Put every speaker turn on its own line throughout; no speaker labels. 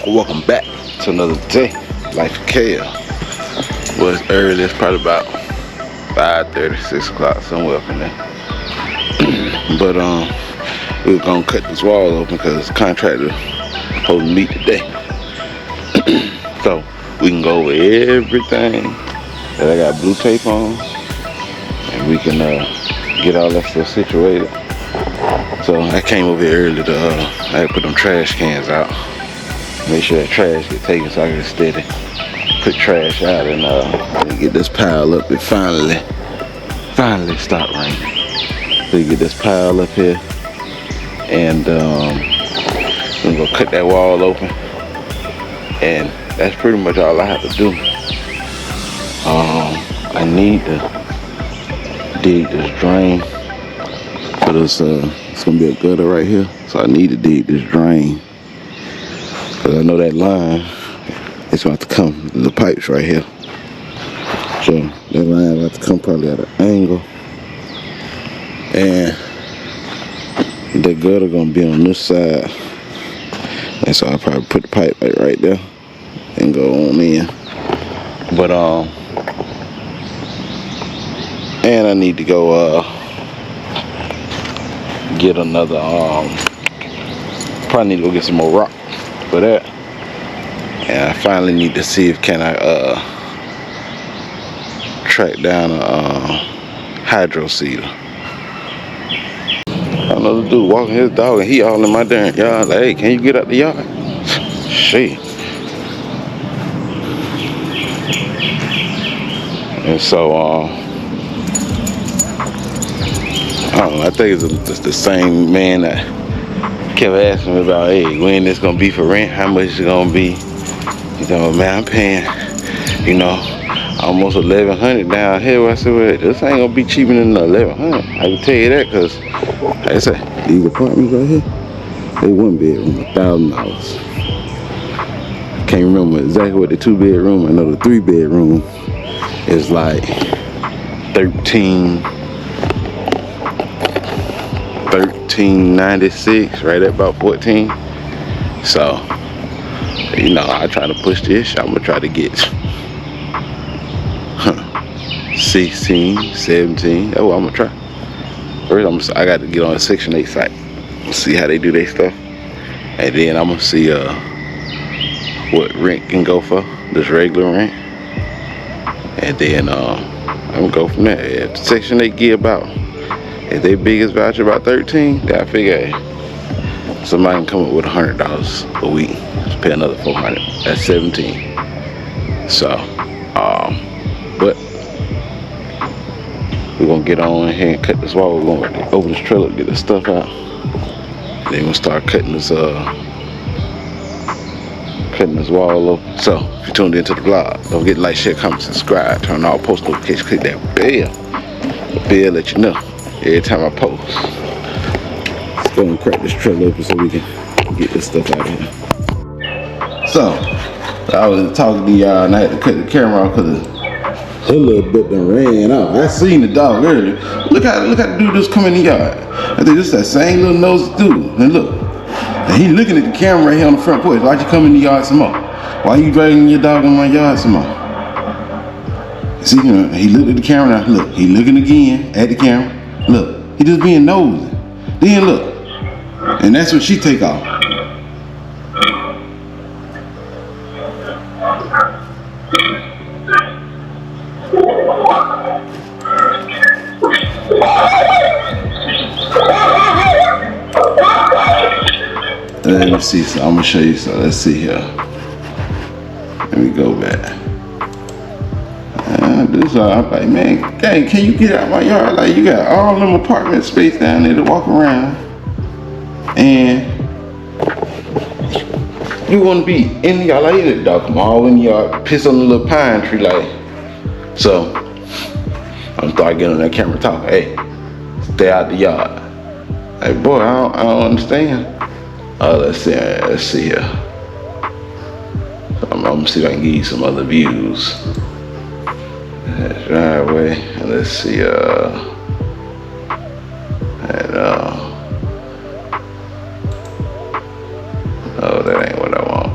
Welcome back to another day. Life of Kale. Well, it's early. It's probably about 5:30, 6 o'clock, somewhere up in there. But we were gonna cut this wall open because the contractor supposed to meet today. So we can go over everything that I got blue tape on, and we can get all that stuff situated. So I came over here early to I had to put them trash cans out. Make sure that trash get taken so I can steady put trash out and get this pile up. It finally stopped raining. So you get this pile up here, and I'm gonna cut that wall open, and that's pretty much all I have to do. I need to dig this drain for this. It's gonna be a gutter right here, so I need to dig this drain. Cause I know that line is about to come, the pipes right here. So that line about to come probably at an angle. And the gutter gonna be on this side. And so I'll probably put the pipe like right there and go on in. But and I need to go get another probably need to go get some more rock for that. And I finally need to see if can I track down a hydro seeder. I know this dude walking his dog and he all in my damn yard. Like, hey, can you get out the yard? Shit. And so I don't know, I think it's the same man that kept asking me about, hey, when it's gonna be for rent, how much it's gonna be. You know, man, I'm paying, almost $1,100 down here. I said, well, this ain't gonna be cheaper than $1,100. I can tell you that, cause like I said, these apartments right here, they 1 bedroom, $1,000. Can't remember exactly what the 2 bedroom. I know the 3 bedroom is like $13.96, right at about 14. So, I try to push this. I'm gonna try to get 16, 17. That's what I'm gonna try. First, I got to get on a Section 8 site, see how they do their stuff, and then I'm gonna see what rent can go for, this regular rent, and then I'm gonna go from there. If Section 8 give about, if their biggest voucher about 13, then I figure somebody can come up with $100 a week. Just pay another $400. That's 17. So, but we're gonna get on in here and cut this wall. We're gonna open this trailer, get this stuff out. Then we'll start cutting this wall open. So, if you tuned into the vlog, don't forget to like, share, comment, subscribe, turn on all post notifications, click that bell. The bell let you know every time I post. Let's go and crack this trailer open so we can get this stuff out of here. So, I was talking to y'all and I had to cut the camera off because a little bit done ran out. I seen the dog earlier. Look how the dude just come in the yard. I think this is that same little nosy dude. And look, and he looking at the camera right here on the front porch. Why'd you come in the yard some more? Why you dragging your dog in my yard some more? See, he looked at the camera now. Look, he looking again at the camera. Look, he just being nosy. Then look, and that's when she take off. Let me see, so I'm gonna show you. So let's see here. Let me go back. I'm like, man, dang, can you get out my yard? Like, you got all them apartment space down there to walk around, and you want to be in the yard. Like, the dog come all in the yard, piss on the little pine tree, like. So I'm start getting on that camera talking. Hey, stay out the yard. Like, boy, I don't understand. Let's see here. So I'm gonna see if I can give you some other views. That driveway, and let's see, oh, that ain't what I want.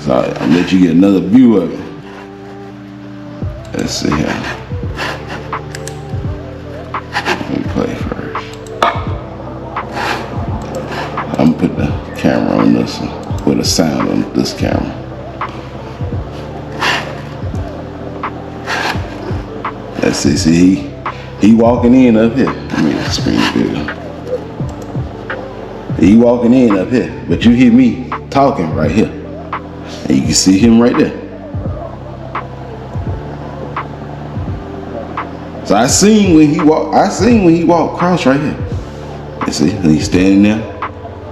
So I'll let you get another view of it. Let's see here. Let me play first. I'm gonna put the camera on this one, with the sound on this camera. Let's see, he walking in up here. Let me screen bigger. He walking in up here, but you hear me talking right here. And you can see him right there. So I seen when he walked across right here. You see, he's standing there.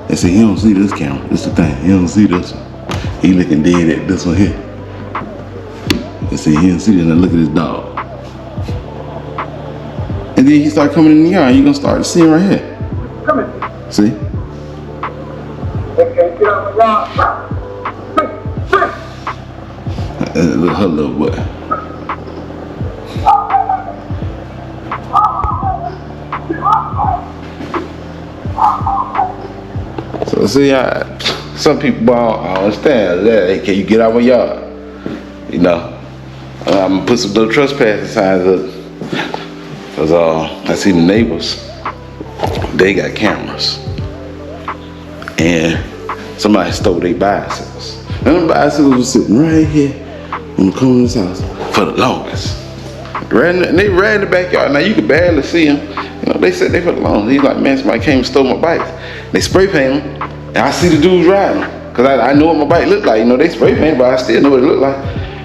And see, he don't see this camera. This the thing, he don't see this one. He looking dead at this one here. You see, he don't see this, and look at his dog. And then he start coming in the yard, you gonna start to see him right here. Come in. See? Okay, get out of my yard. Look, her little boy. So see, some people don't understand that. Hey, can you get out of my yard? You know, I'm gonna put some little trespassing signs up. Cause I see the neighbors, they got cameras. And somebody stole their bicycles. And the bicycles was sitting right here on the corner of this house for the longest. And they ran in the backyard. Now you could barely see them. You know, they sat there for the longest. He's like, man, somebody came and stole my bikes. They spray paint them, and I see the dudes riding. Cause I know what my bike looked like. You know, they spray paint, but I still know what it looked like.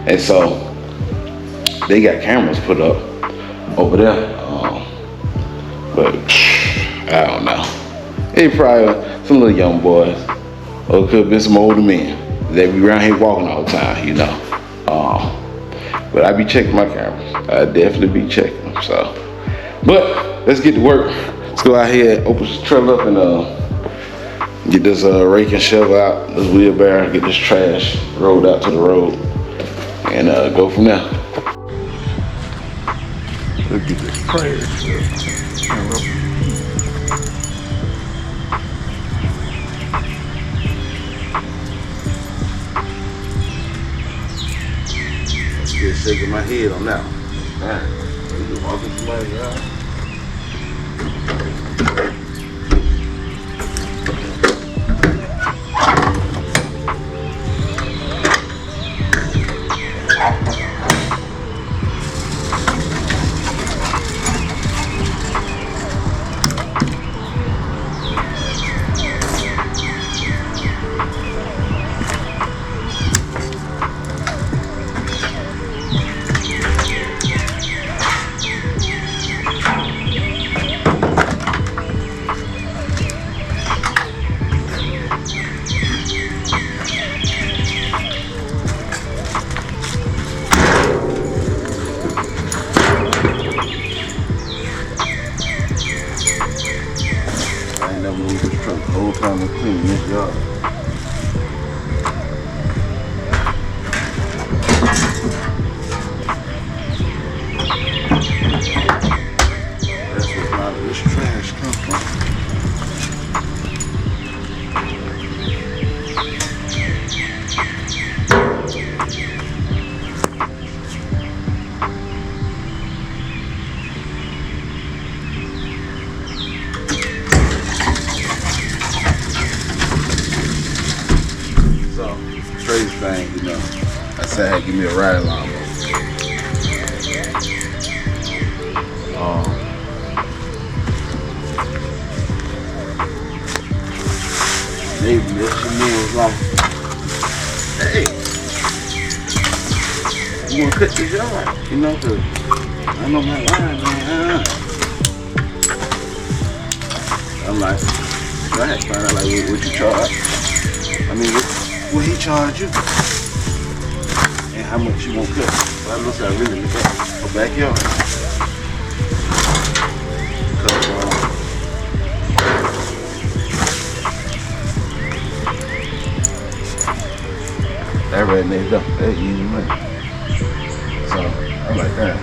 And so they got cameras put up over there. But I don't know. They probably some little young boys, or it could have been some older men. They be around here walking all the time, you know. But I be checking my cameras. I definitely be checking them. So, but let's get to work. Let's go out here, open this trailer up, and get this rake and shovel out, this wheelbarrow, get this trash rolled out to the road, and go from there. Look at this prayer stuff. Just shaking my head on that one. Alright, you walking somebody out. Time to clean this yard. That's where a lot of this trash comes from. Crazy thing, you know. I said, hey, give me a ride lawnmower. Maybe this man was like, hey, you wanna cut this yard? You know, cause I know my line, man. I'm like, I had to find out like what you charge. I mean, what he charge you and how much you won't cut. So I look at really look at a backyard. That redneck up, that easy money. So I'm like, damn.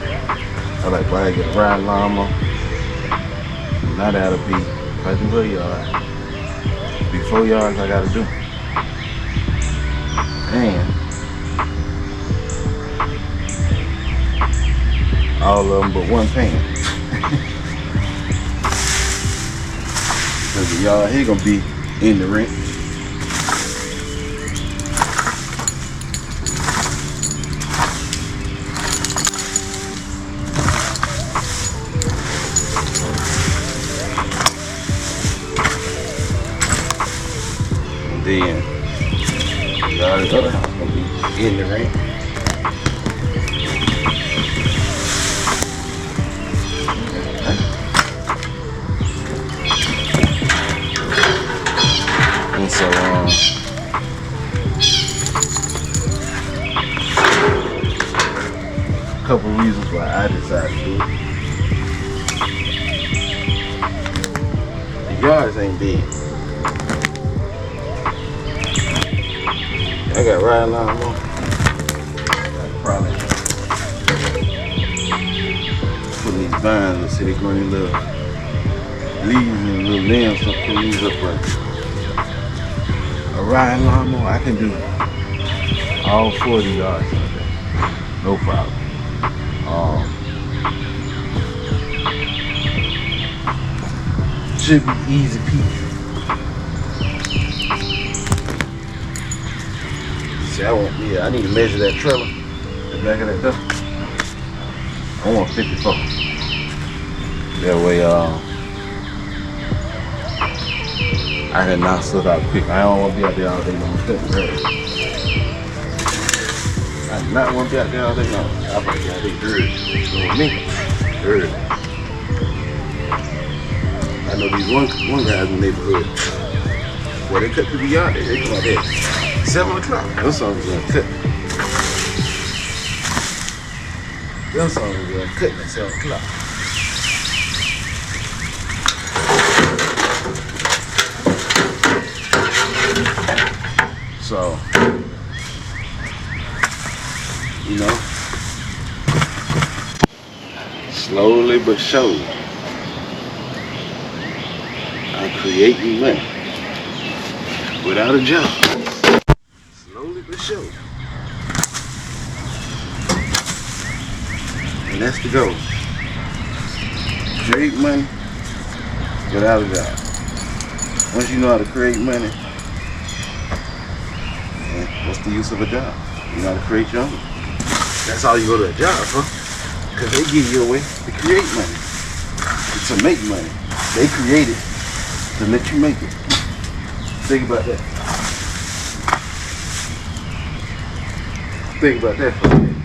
I like, why I get a ride lawnmower? Now that'll be, if I do a yard, be 4 yards I gotta do. pan. All of them but one pan. Because the yard here gonna be in the rent. And then the other house gonna be in the rent. And so, a couple reasons why I decided to do it. The yards ain't big. I got riding lawnmower. I probably putting these vines up so they grow in little leaves and little limbs, so put these up right. A riding lawnmower, I can do all 40 yards of that, no problem. Should be easy peasy. See, I need to measure that trailer, the back of that door. I want 54. That way, I can knock stuff out quick. I don't want to be out there all day long cutting grass. I do not want to be out there all day long. I'll be out there dirty. You know me? Dirty. I know these one guys in the neighborhood. Where they cut through the yard, they come out there 7 o'clock. Them songs gonna cut. Them songs gonna cut at 7 o'clock. So, you know, slowly but surely, I'm creating money without a job. Slowly but surely. And that's the goal. Create money without a job. Once you know how to create money, what's the use of a job? You know how to create your own. That's all you go to a job for. Because they give you a way to create money. To make money. They create it to let you make it. Think about that. Think about that for a minute.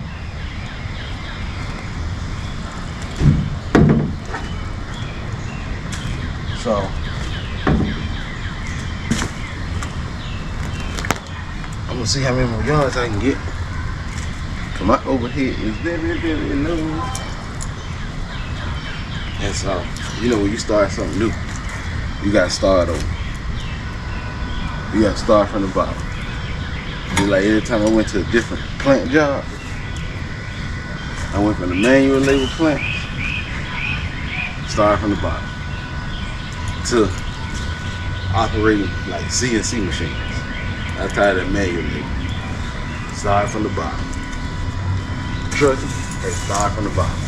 So, I'm gonna see how many more yards I can get. Cause my overhead is very, very low. And so, you know, when you start something new, you gotta start over. You gotta start from the bottom. Just like every time I went to a different plant job, I went from the manual labor plant, start from the bottom, to operating like CNC machines. I tired of manual labor. Start from the bottom. Trucking, they start from the bottom.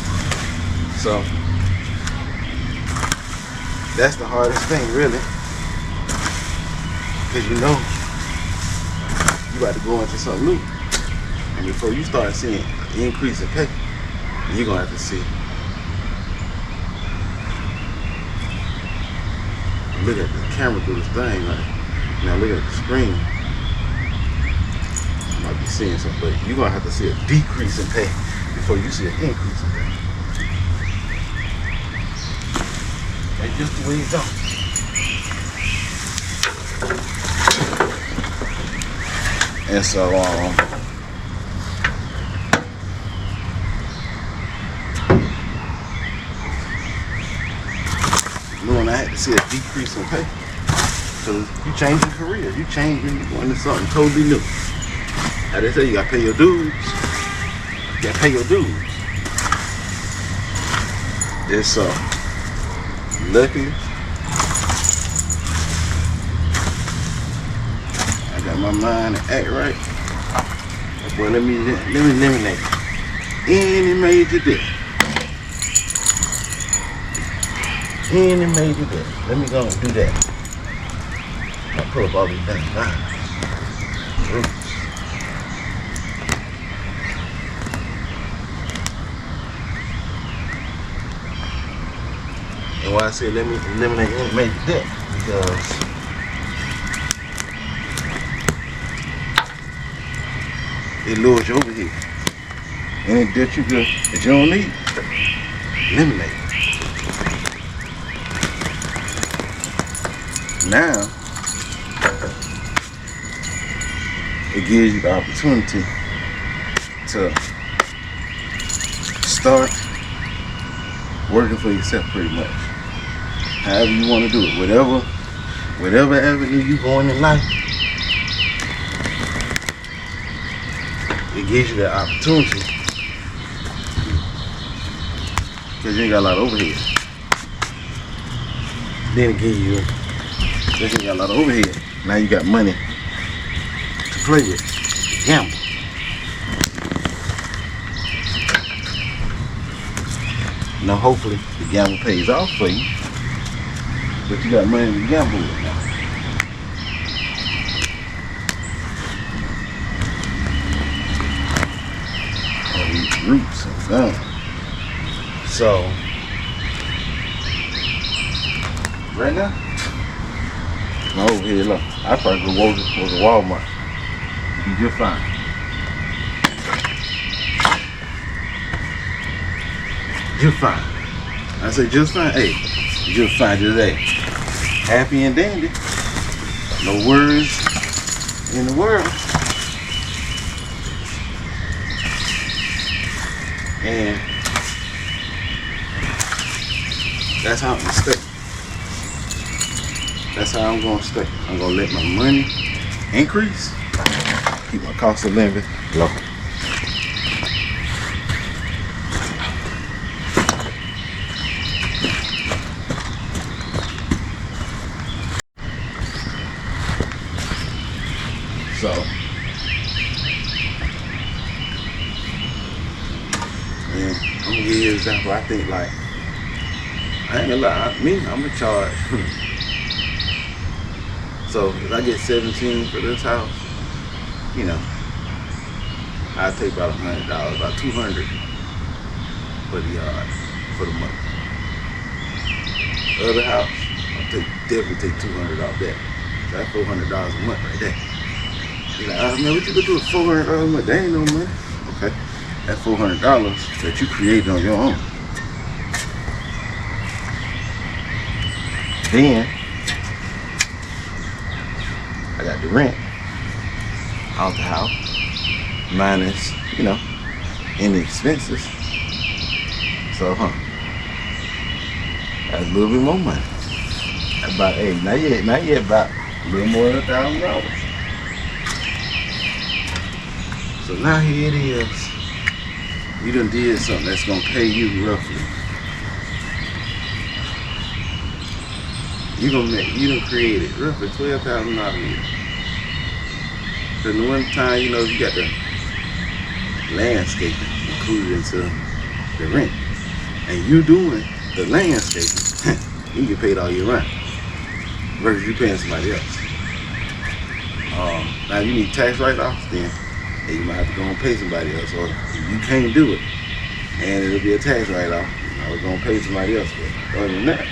So that's the hardest thing, really, because you know you about to go into something new, and before you start seeing an increase in pay, you're gonna have to see. Look at the camera through this thing, like now look at the screen. You might be seeing something, but you're gonna have to see a decrease in pay before you see an increase in pay. That's just the way it goes. And so, knowing I had to see a decrease in pay, because you changing careers, you changing, you going to something totally new. How they say you gotta pay your dues. You gotta pay your dues. And so, luckily, I got my mind to act right. Well, let me eliminate any major debt. Any major debt. Let me go and do that. I'll pull up all these things. And why I say let me eliminate any major debt, because it lowers your overhead. Any debt you good that you don't need, eliminate it. Now, it gives you the opportunity to start working for yourself pretty much. However you want to do it. Whatever avenue you going in life, it gives you that opportunity because you ain't got a lot of overhead. Then it gives you, because you ain't got a lot of overhead, now you got money to play with, to gamble. Now hopefully the gamble pays off for you, but you got money to gamble with now. All these roots are gone. So right now, my overhead low. I probably go to Walmart. Be just fine. Just fine. I say just fine. Hey, just fine today. Happy and dandy. No worries in the world. And that's how I'm gonna stay. That's how I'm gonna stay. I'm gonna let my money increase, keep my cost of living low. So, man, I'm gonna give you an example. I think like, I ain't gonna lie, I'm gonna charge. So if I get 17 for this house, you know, I'll take about $100, about 200 for the yard, for the month. The other house, I'll definitely take 200 off that. So that's $400 a month right there. You're like, oh man, what you gonna do with $400 a month? That ain't no money. Okay, that's $400 that you created on your own. Then I got the rent out the house, minus, you know, any expenses. So, that's a little bit more money. About, hey, not yet, about a little more than $1,000. So now here it is. You done did something that's gonna pay you roughly. You done created roughly $12,000 a year. So the one time, you know, you got the landscaping included into the rent, and you doing the landscaping, you get paid all year round. Versus you paying somebody else. Now you need tax write-offs, then you might have to go and pay somebody else, or if you can't do it, and it'll be a tax write-off, I was gonna pay somebody else. But other than that,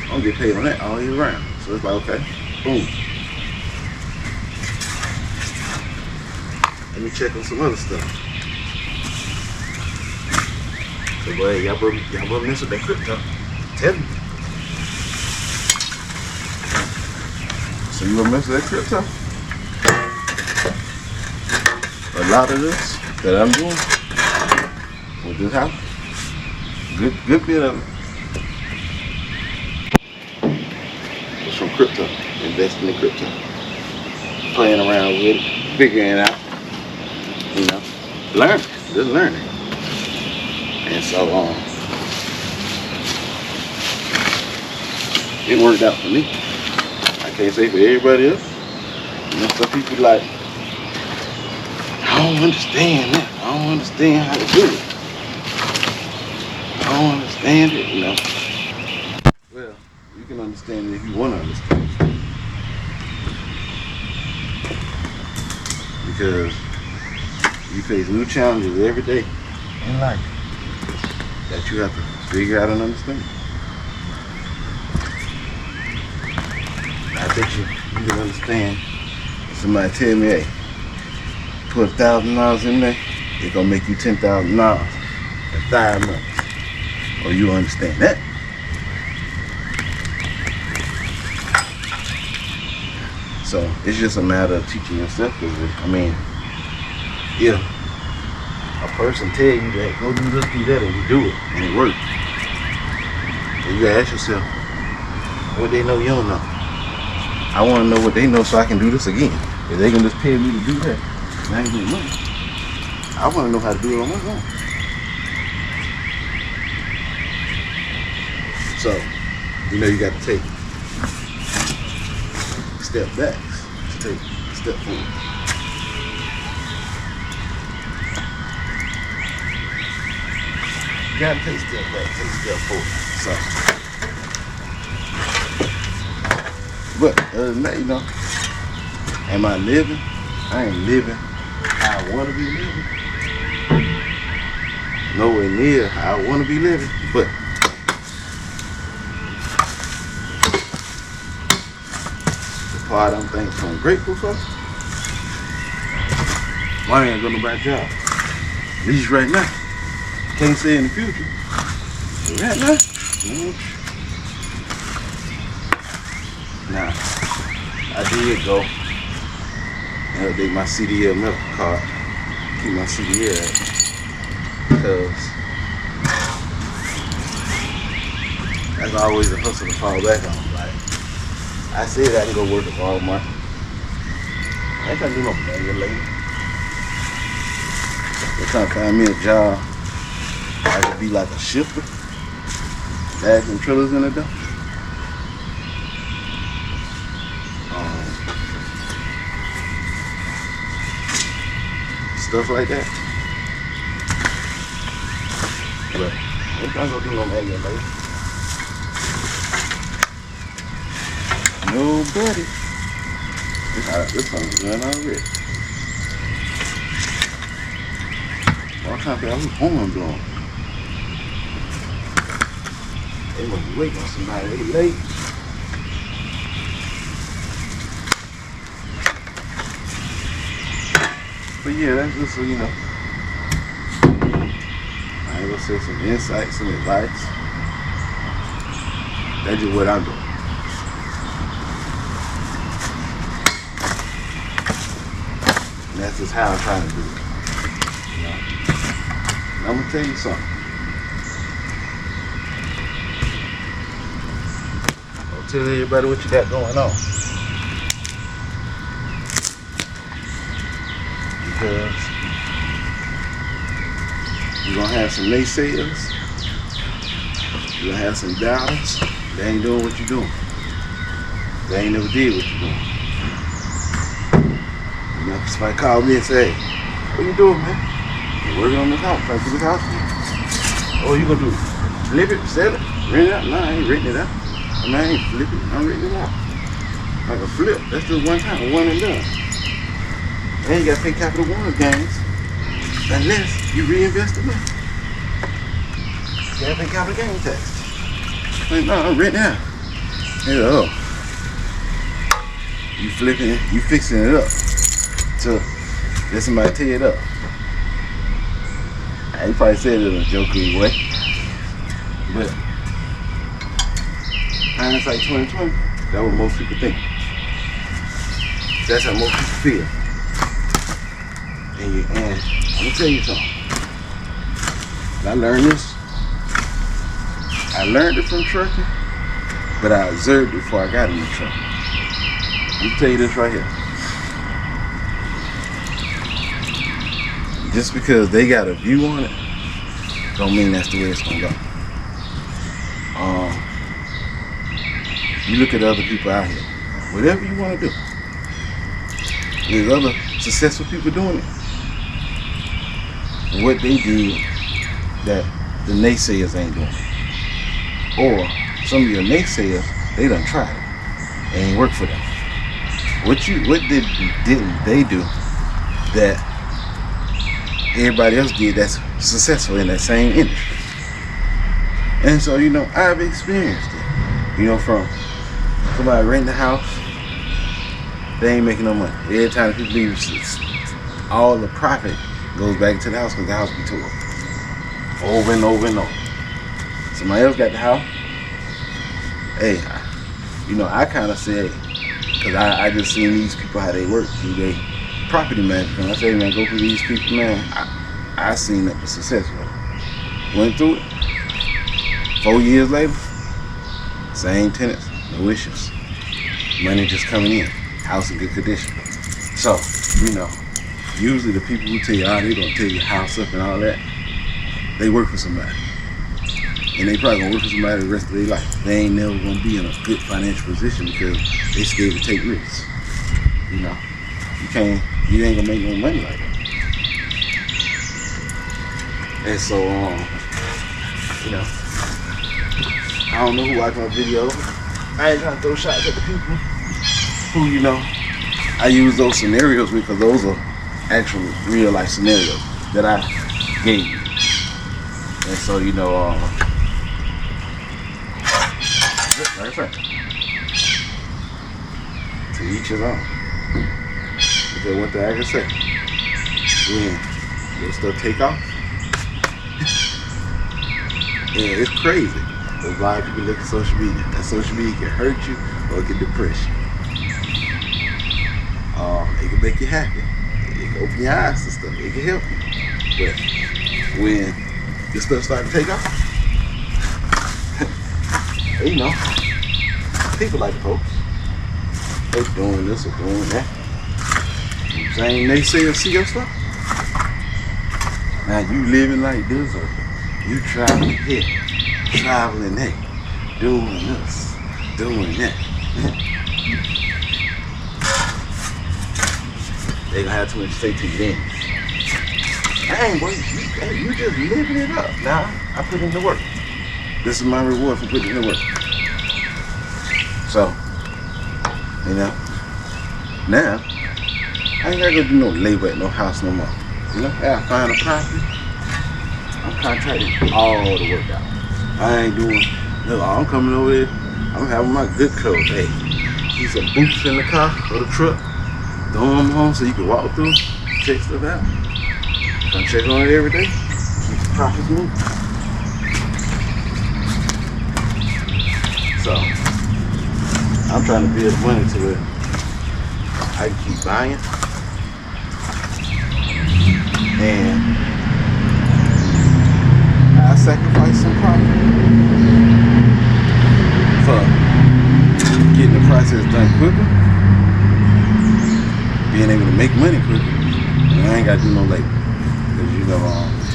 I'm gonna get paid on that all year round. So it's like, okay, boom. Let me check on some other stuff. So boy, y'all better mess with that crypto. Tell me. So you gonna mess with that crypto? A lot of this that I'm doing with this house, good bit of it was from crypto, investing in crypto, playing around with it, figuring it out, you know, just learning. And so it worked out for me. I can't say for everybody else. You know, some people like, I don't understand that. I don't understand how to do it. I don't understand it, you know. Well, you can understand it if you want to understand it. Because you face new challenges every day in life that you have to figure out and understand. I bet you can understand if somebody tell me, hey, put $1,000 in there, it's gonna make you $10,000 in 5 months. Or you understand that? So it's just a matter of teaching yourself. I mean, if a person tell you that go do this, do that, and you do it, and it works, then you ask yourself, what they know you don't know. I want to know what they know so I can do this again. If they can just pay me to do that, and I ain't doing nothing. I want to know how to do it on my own. So, you know, you got to take step back to take a step forward. You gotta take a step back, take a step forward. So, but other than that, you know, am I living? I ain't living how I want to be living. Nowhere near how I want to be living, but the part I'm thankful and grateful for, I ain't gonna buy a job. At least right now. Can't say in the future. But right now, nah, I did go and update my CDL medical card. Keep my CDL because that's always a hustle to fall back on. Like I said, I can go work at Walmart. I ain't trying to do no manual labor. They're trying to find me a job. I could be like a shifter, bag some trailers in the door. Stuff like that. But I'm trying to do no manual labor. No buddy. This one's done already. I'm trying to figure out who's horn blowing. They must be waiting on somebody. They late. But yeah, that's just so you know. I ain't gonna say some insights, some advice. That's just what I'm doing. And that's just how I'm trying to do it. You know? And I'm gonna tell you something. Don't tell everybody what you got going on. Because you're gonna have some naysayers, you're gonna have some doubters. They ain't doing what you're doing. They ain't never did what you're doing. You know, somebody called me and say, hey, what you doing, man? I'm working on this house, trying to get this house. Oh, you gonna do it? Flip it, sell it, rent it out? No, I ain't renting it out. I mean, I ain't flipping, I'm renting it out. Like a flip, that's just one time, one and done. And you gotta pay capital one gains unless you reinvest the money. You gotta pay capital gain tax. Like, no, I'm renting out. Yeah, oh. You flipping it, you fixing it up to let somebody tear it up. You probably said it in a joking way. But hindsight 2020, that's what most people think. That's how most people feel. And I'm gonna tell you something. I learned this. I learned it from trucking, but I observed it before I got in the truck. Let me tell you this right here. Just because they got a view on it, don't mean that's the way it's gonna go. You look at other people out here. Whatever you want to do, there's other successful people doing it.
what they did that the naysayers ain't doing. Or some of your naysayers, they done tried it. It ain't work for them. What didn't they do that everybody else did that's successful in that same industry? And so, I've experienced it. From somebody renting a house, they ain't making no money. Every time people leave, all the profit goes back into the house because the house be tore over and over and over. Somebody else got the house. Hey, I kind of said, because I just seen these people how they work through their property management. I say, man, go through these people, man. I seen that was successful. Went through it. 4 years later, same tenants, no issues. Money just coming in. House in good condition. So, usually the people who tell you, they gonna tear your house up and all that, they work for somebody. And they probably gonna work for somebody the rest of their life. They ain't never gonna be in a good financial position because they scared to take risks. You ain't gonna make no money like that. And so, I don't know who watch my videos. I ain't trying to throw shots at the people who, I use those scenarios with, because those are actual real life scenarios that I gave you. And so, like I said, to each his own. Because one thing I can say, when your stuff take off, yeah, it's crazy. A lot of people look at social media. That social media can hurt you or it can depress you. It can make you happy. It can open your eyes to stuff. It can help you. But when your stuff starts to take off, people like the folks, they doing this or doing that. Same naysayers see your stuff. Now you living like this, or you traveling here, traveling there, doing this, doing that. They gonna have too much to say to you then. I ain't working. You just living it up. Now I put in the work. This is my reward for putting in the work. So, now I ain't gotta go do no labor at no house no more. I gotta find a property. I'm contracting all the work out. I ain't doing, I'm coming over here. I'm having my good clothes. Hey, keep some boots in the car or the truck. Throw them home so you can walk through, check stuff out. Come check on it every day. Keep the profits moving. So, I'm trying to build money to where I can keep buying. And I sacrifice some profit for getting the process done quicker, being able to make money quicker, and I ain't got to do no labor. Because,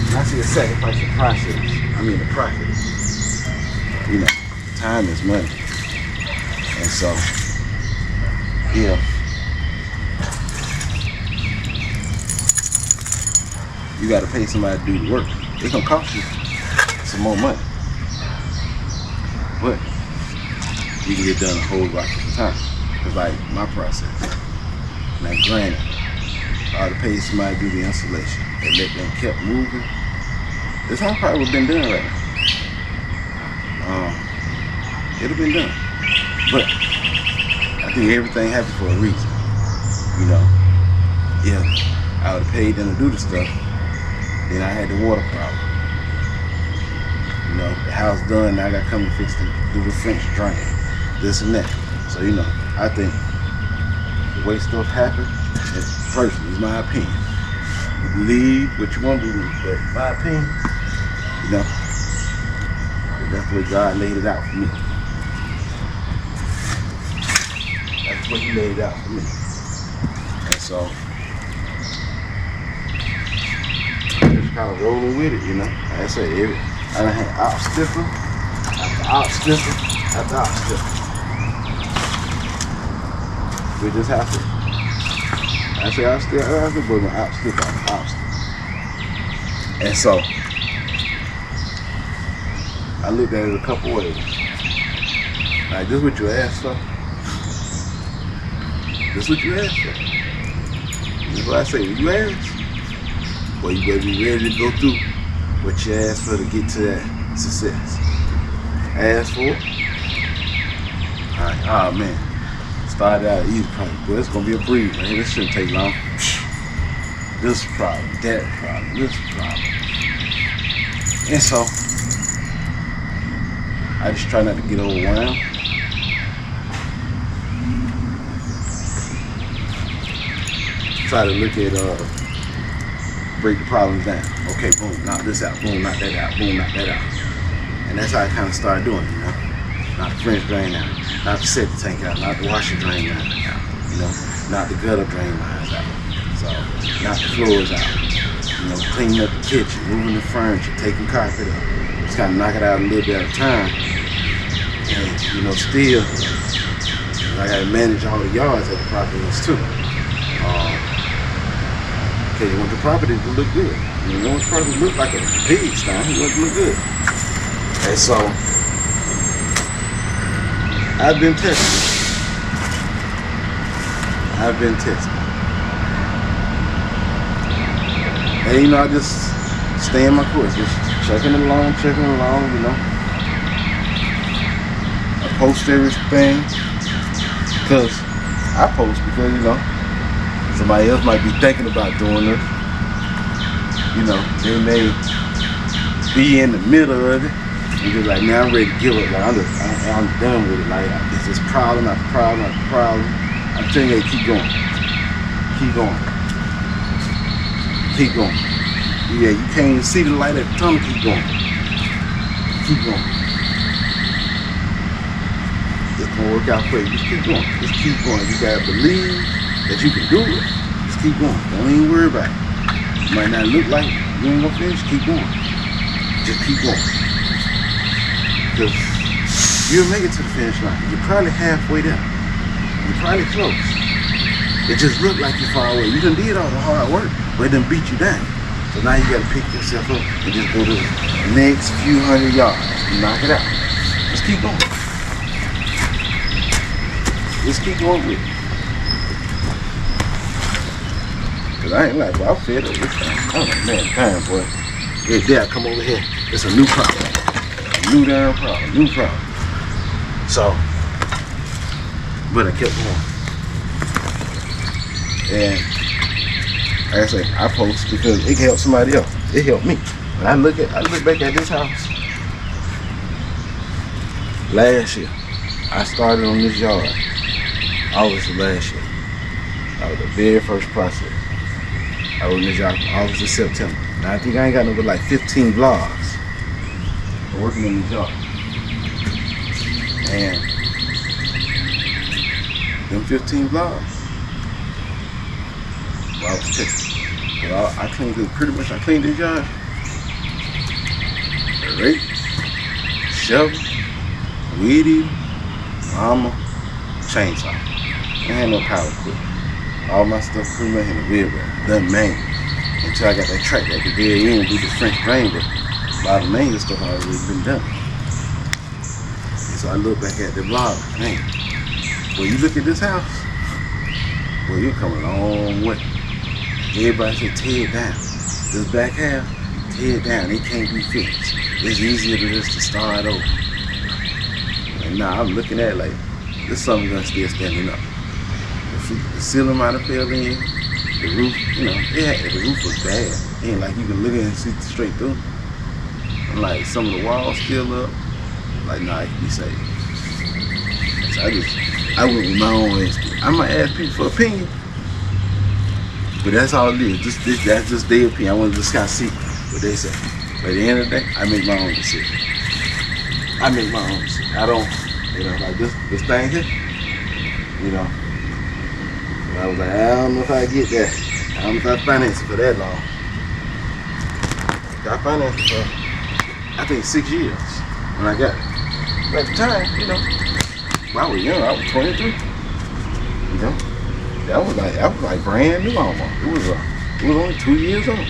when I see a sacrifice the process, I mean the profit. Time is money. And so, you got to pay somebody to do the work. It's going to cost you some more money. But you can get done a whole lot of the time. It's like my process. Now granted, I ought to pay somebody to do the installation and let them keep moving. This house probably would have been done right now. It'd have been done. But I think everything happened for a reason. If I would have paid them to do the stuff, then I had the water problem. The house done, now I got to come and do the French drain, this and that. So, I think the way stuff happens, personally, is my opinion. You believe what you want to believe, but my opinion, that's the way God laid it out for me. That's what He laid it out for me. And so, kind of rolling with it, Like I say, I done had op stiffer after op stiffer after op stiffer. We just have to. I say I still but my op stiffer after op stiffer. And so I looked at it a couple ways. Like, this is what you asked for. This is what you asked for. This is what I say. When you ask, well, you better be ready to go through what you asked for to get to that success. Ask for it. Alright, oh man. Started out easy project, but it's gonna be a breeze, man. This shouldn't take long. This problem, that problem, this problem. And so I just try not to get overwhelmed. Try to look at break the problems down. Okay, boom, knock this out, boom, knock that out, boom, knock that out. And that's how I kind of started doing it, you know. Knock the French drain out, knock the septic tank out, knock the washer drain out, you know, knock the gutter drain lines out. So knock the floors out, you know, cleaning up the kitchen, moving the furniture, taking carpet up. Just kind of knock it out a little bit at a time. And, you know, still, I gotta manage all the yards that the property is too. Okay, you want the property to look good. You want the property to look like a pigsty. You want it to look good. And so, I've been testing. And you know, I just stay in my course, just checking along, you know. I post everything, because I post because, you know, somebody else might be thinking about doing this. You know, they may be in the middle of it and just like, man, I'm ready to give up. Like, I'm done with it. Like, it's just problem after problem after problem. I'm telling you, keep going. Keep going. Keep going. Yeah, you can't even see the light at the tunnel. Keep going. Keep going. It's gonna work out for you. Just keep going. Just keep going. You gotta believe that you can do it. Just keep going. Don't even worry about it. It might not look like you ain't gonna finish. Keep going. Just keep going. Because you'll make it to the finish line. You're probably halfway there. You're probably close. It just looked like you're far away. You done did all the hard work, but it done beat you down. So now you gotta pick yourself up and just go to the next few hundred yards and knock it out. Just keep going. Just keep going with it. Cause I ain't like, well, I'm fed up this time. Oh man, damn boy. Every day I come over here, it's a new problem. A new damn problem, new problem. So, but I kept going. And like I say, I post because it can help somebody else. It helped me. When I look back at this house, last year, I started on this yard August of last year. That was the very first process. I was in this yard August to September. Now I think I ain't got no but like 15 vlogs for working in this yard. And them 15 vlogs, well, I was testing. Well, I cleaned it pretty much. I cleaned this yard. Rake, shovel, weed eater, hammer, chainsaw. I had no power equipment. All my stuff pretty much in the wheelbarrow. Done manual. Until I got that track at the very end and do the French drain, but a lot of manual stuff already been done. And so I look back at the vlog, man. Well, you look at this house, well, you're coming a long way. Everybody say tear it down. This back half, tear it down. It can't be fixed. It's easier to just to start over. And now I'm looking at it like, this something gonna still standing up. The ceiling might have fell in. The roof, you know, the roof was bad. It ain't like you can look at it and see straight through. And like some of the walls still up. Like, nah, it can be saved. So I went with my own estimate. I might ask people for opinion, but that's all it is. That's just their opinion. I want to just kind of see what they say. But at the end of the day, I make my own decision. I don't, you know, like this thing here, you know. I was like, I don't know if I get that. I don't know if I finance it for that long. I financed it for, I think 6 years when I got it. But at the time, you know, when I was young, I was 23. You know, that was like brand new almost. It was only 2 years old.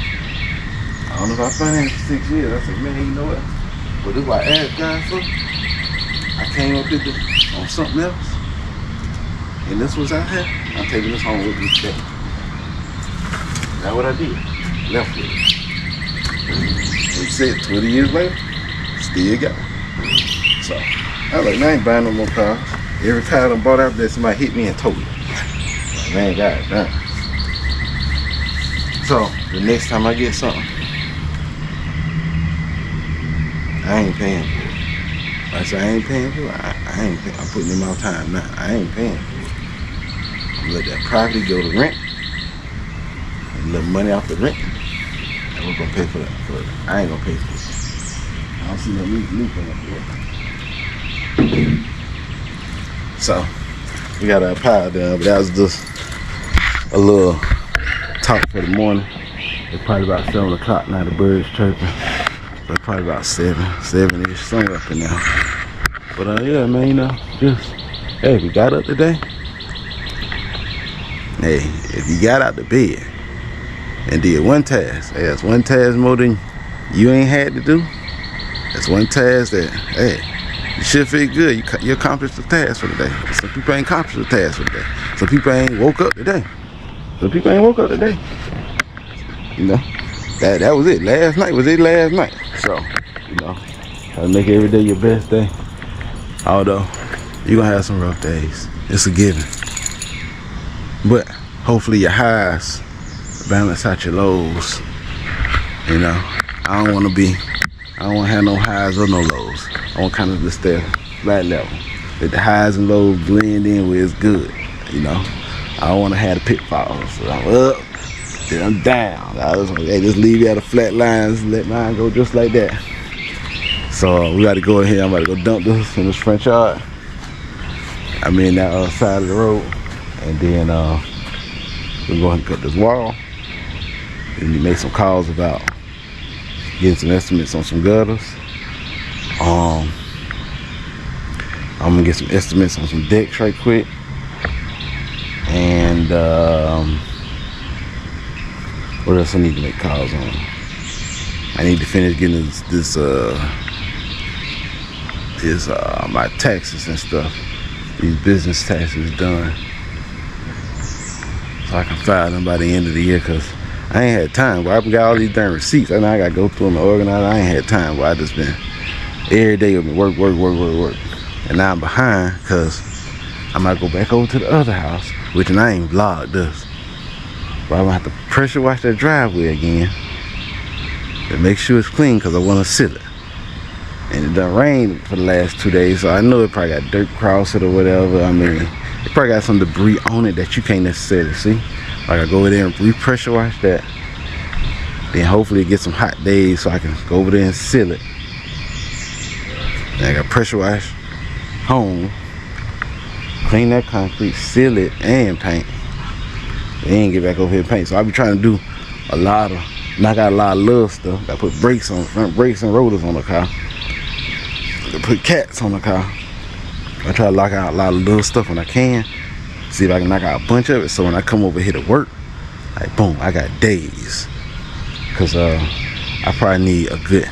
I don't know if I financed for 6 years. I said, man, you know what? But this is what I asked God for. I came up with this on something else. And this was out here. I'm taking this home with me today. That's what I did. Left with it. And said 20 years later, still got it. So I was like, man, I ain't buying no more cars. Every car I bought out there, somebody hit me and told it. Man, got it done. So the next time I get something, I ain't paying for it. I said I ain't paying for it. I ain't paying. I'm putting in my time now. I ain't paying for it. I'm let that property go to rent. And let money off the rent. And we're gonna pay for that. I ain't gonna pay for it. I don't see no new thing up there. So we got our power down, but that was just a little talk for the morning. It's probably about 7 o'clock now. The birds chirping. So it's probably about 7-ish, somewhere up in there. But yeah, man, you know, just hey, if you got up today, hey, if you got out the bed and did one task, hey, that's one task more than you ain't had to do. That's one task that, hey, you should feel good. You accomplished the task for the day. Some people ain't accomplished the task for the day. Some people ain't woke up today. Some people ain't woke up today. You know, that was it. Last night was it last night. So, you know, try to make every day your best day. Although, you're going to have some rough days. It's a given. But, hopefully your highs balance out your lows. You know, I don't want to have no highs or no lows. I want kind of just stay flat level. Let the highs and lows blend in where it's good. You know, I don't want to have the pitfalls. So I'm up, then I'm down. I was like, hey, just leave you at a flat line and let mine go just like that. So we got to go ahead. I'm about to go dump this in this front yard. I'm in that other side of the road. And then we're going to cut this wall. And we make some calls about getting some estimates on some gutters. I'm gonna get some estimates on some decks right quick. And what else I need to make calls on? I need to finish getting this my taxes and stuff, these business taxes done, so I can file them by the end of the year. Cause I ain't had time. But I got all these darn receipts, and I gotta go through them and organize. I ain't had time. But I just been every day with me work. And now I'm behind because I might go back over to the other house, which I ain't vlogged this. But I'm gonna have to pressure wash that driveway again and make sure it's clean because I want to seal it. And it done rained for the last 2 days, so I know it probably got dirt across it or whatever. I mean, it probably got some debris on it that you can't necessarily see. Like I go over there and re-pressure wash that. Then hopefully get some hot days so I can go over there and seal it. Then I got pressure wash home, clean that concrete, seal it, and paint. Then get back over here and paint. So I'll be trying to do knock out a lot of little stuff. I put brakes on, front brakes and rotors on the car. I put cats on the car. I try to lock out a lot of little stuff when I can. See if I can knock out a bunch of it. So when I come over here to work, like boom, I got days. Cause I probably need a good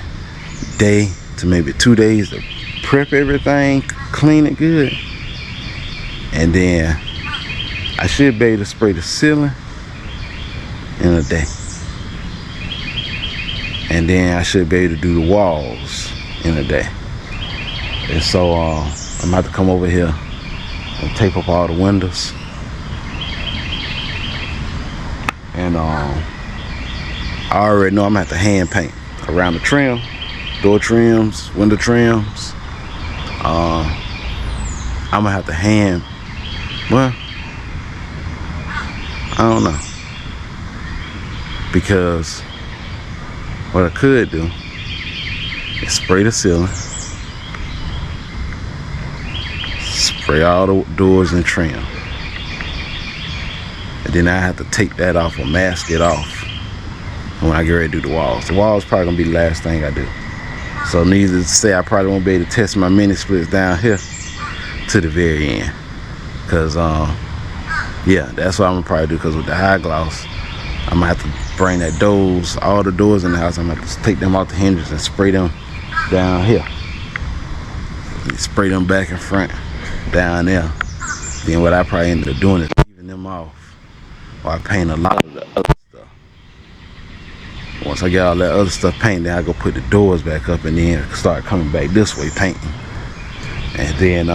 day to maybe 2 days to prep everything, clean it good. And then I should be able to spray the ceiling in a day. And then I should be able to do the walls in a day. And so I'm gonna have to come over here and tape up all the windows. And I already know I'm gonna have to hand paint around the trim, door trims, window trims. I'm gonna have to hand, well, I don't know. Because what I could do is spray the ceiling, spray all the doors and trim. And then I have to take that off or mask it off when I get ready to do the walls. The walls probably gonna be the last thing I do. So needless to say, I probably won't be able to test my mini splits down here to the very end. Cause yeah, that's what I'm gonna probably do. Cause with the high gloss, I'm gonna have to bring that doors, all the doors in the house, I'm gonna have to take them off the hinges and spray them down here. Spray them back and front down there. Then what I probably ended up doing is leaving them off while I paint a lot of the other stuff. Once I get all that other stuff painted, then I go put the doors back up and then start coming back this way painting. And then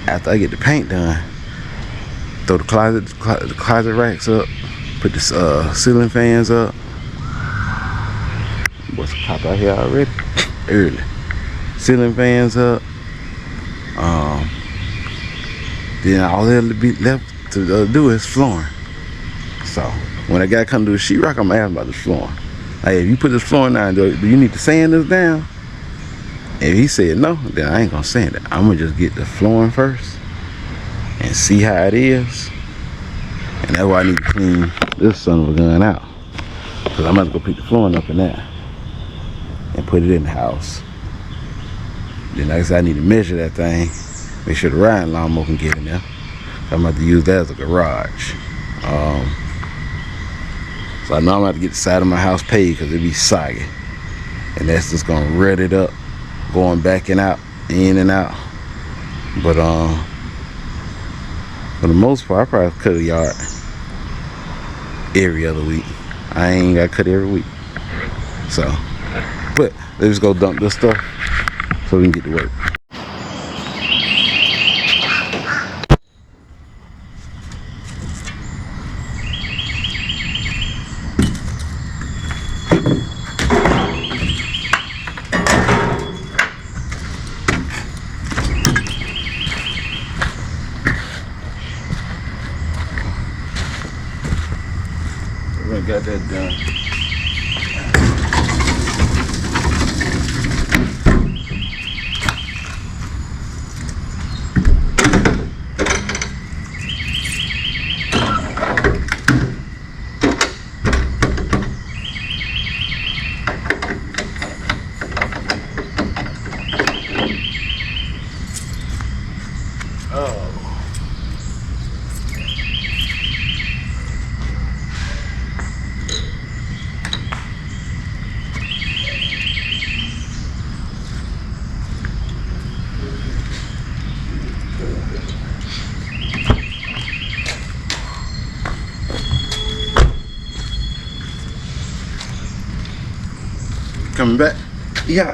after I get the paint done, throw the closet racks up, put the ceiling fans up. What's the cop out here already? Early. Ceiling fans up. Then all that'll be left to do is flooring. So when a guy come to the sheetrock, I'm asking about the flooring. Hey, if you put this flooring down, do you need to sand this down? If he said no, then I ain't gonna sand it. I'm gonna just get the flooring first and see how it is. And that's why I need to clean this son of a gun out. Cause I'm about to go pick the flooring up in there and put it in the house. Then like I said, I need to measure that thing. Make sure the riding lawnmower can get in there. I'm about to use that as a garage. So I know I'm about to get the side of my house paved because it be soggy. And that's just gonna red it up, going back and out, in and out. But for the most part, I probably cut a yard every other week. I ain't got cut every week. So, but let's just go dump this stuff so we can get to work. Got that done. Coming back?
Yeah,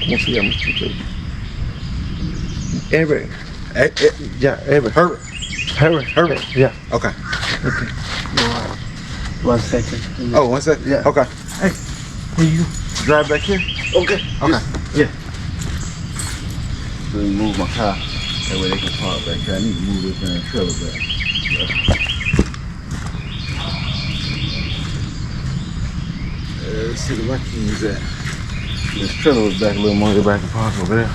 ¿cómo se llama este? Herbert. Yeah, Herbert.
Herbert.
Yeah.
Okay.
Okay. One second.
Oh, 1 second?
Yeah.
Okay.
Hey, will you
Drive back here?
Okay.
Okay.
Yeah.
So you move my car. That way they can park back here. I need to move this damn trailer back. Let's see where my keys at. This trailer was back a little more. Get back and park over there.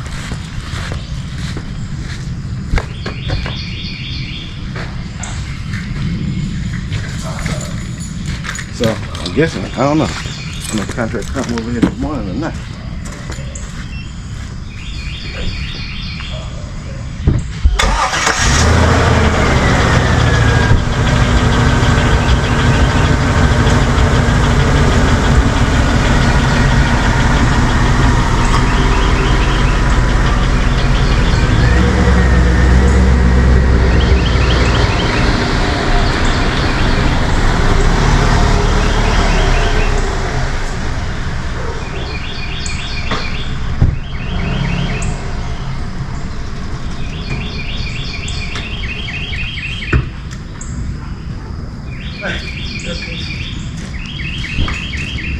So I'm guessing, I don't know. I'm gonna contract come over here this morning or not.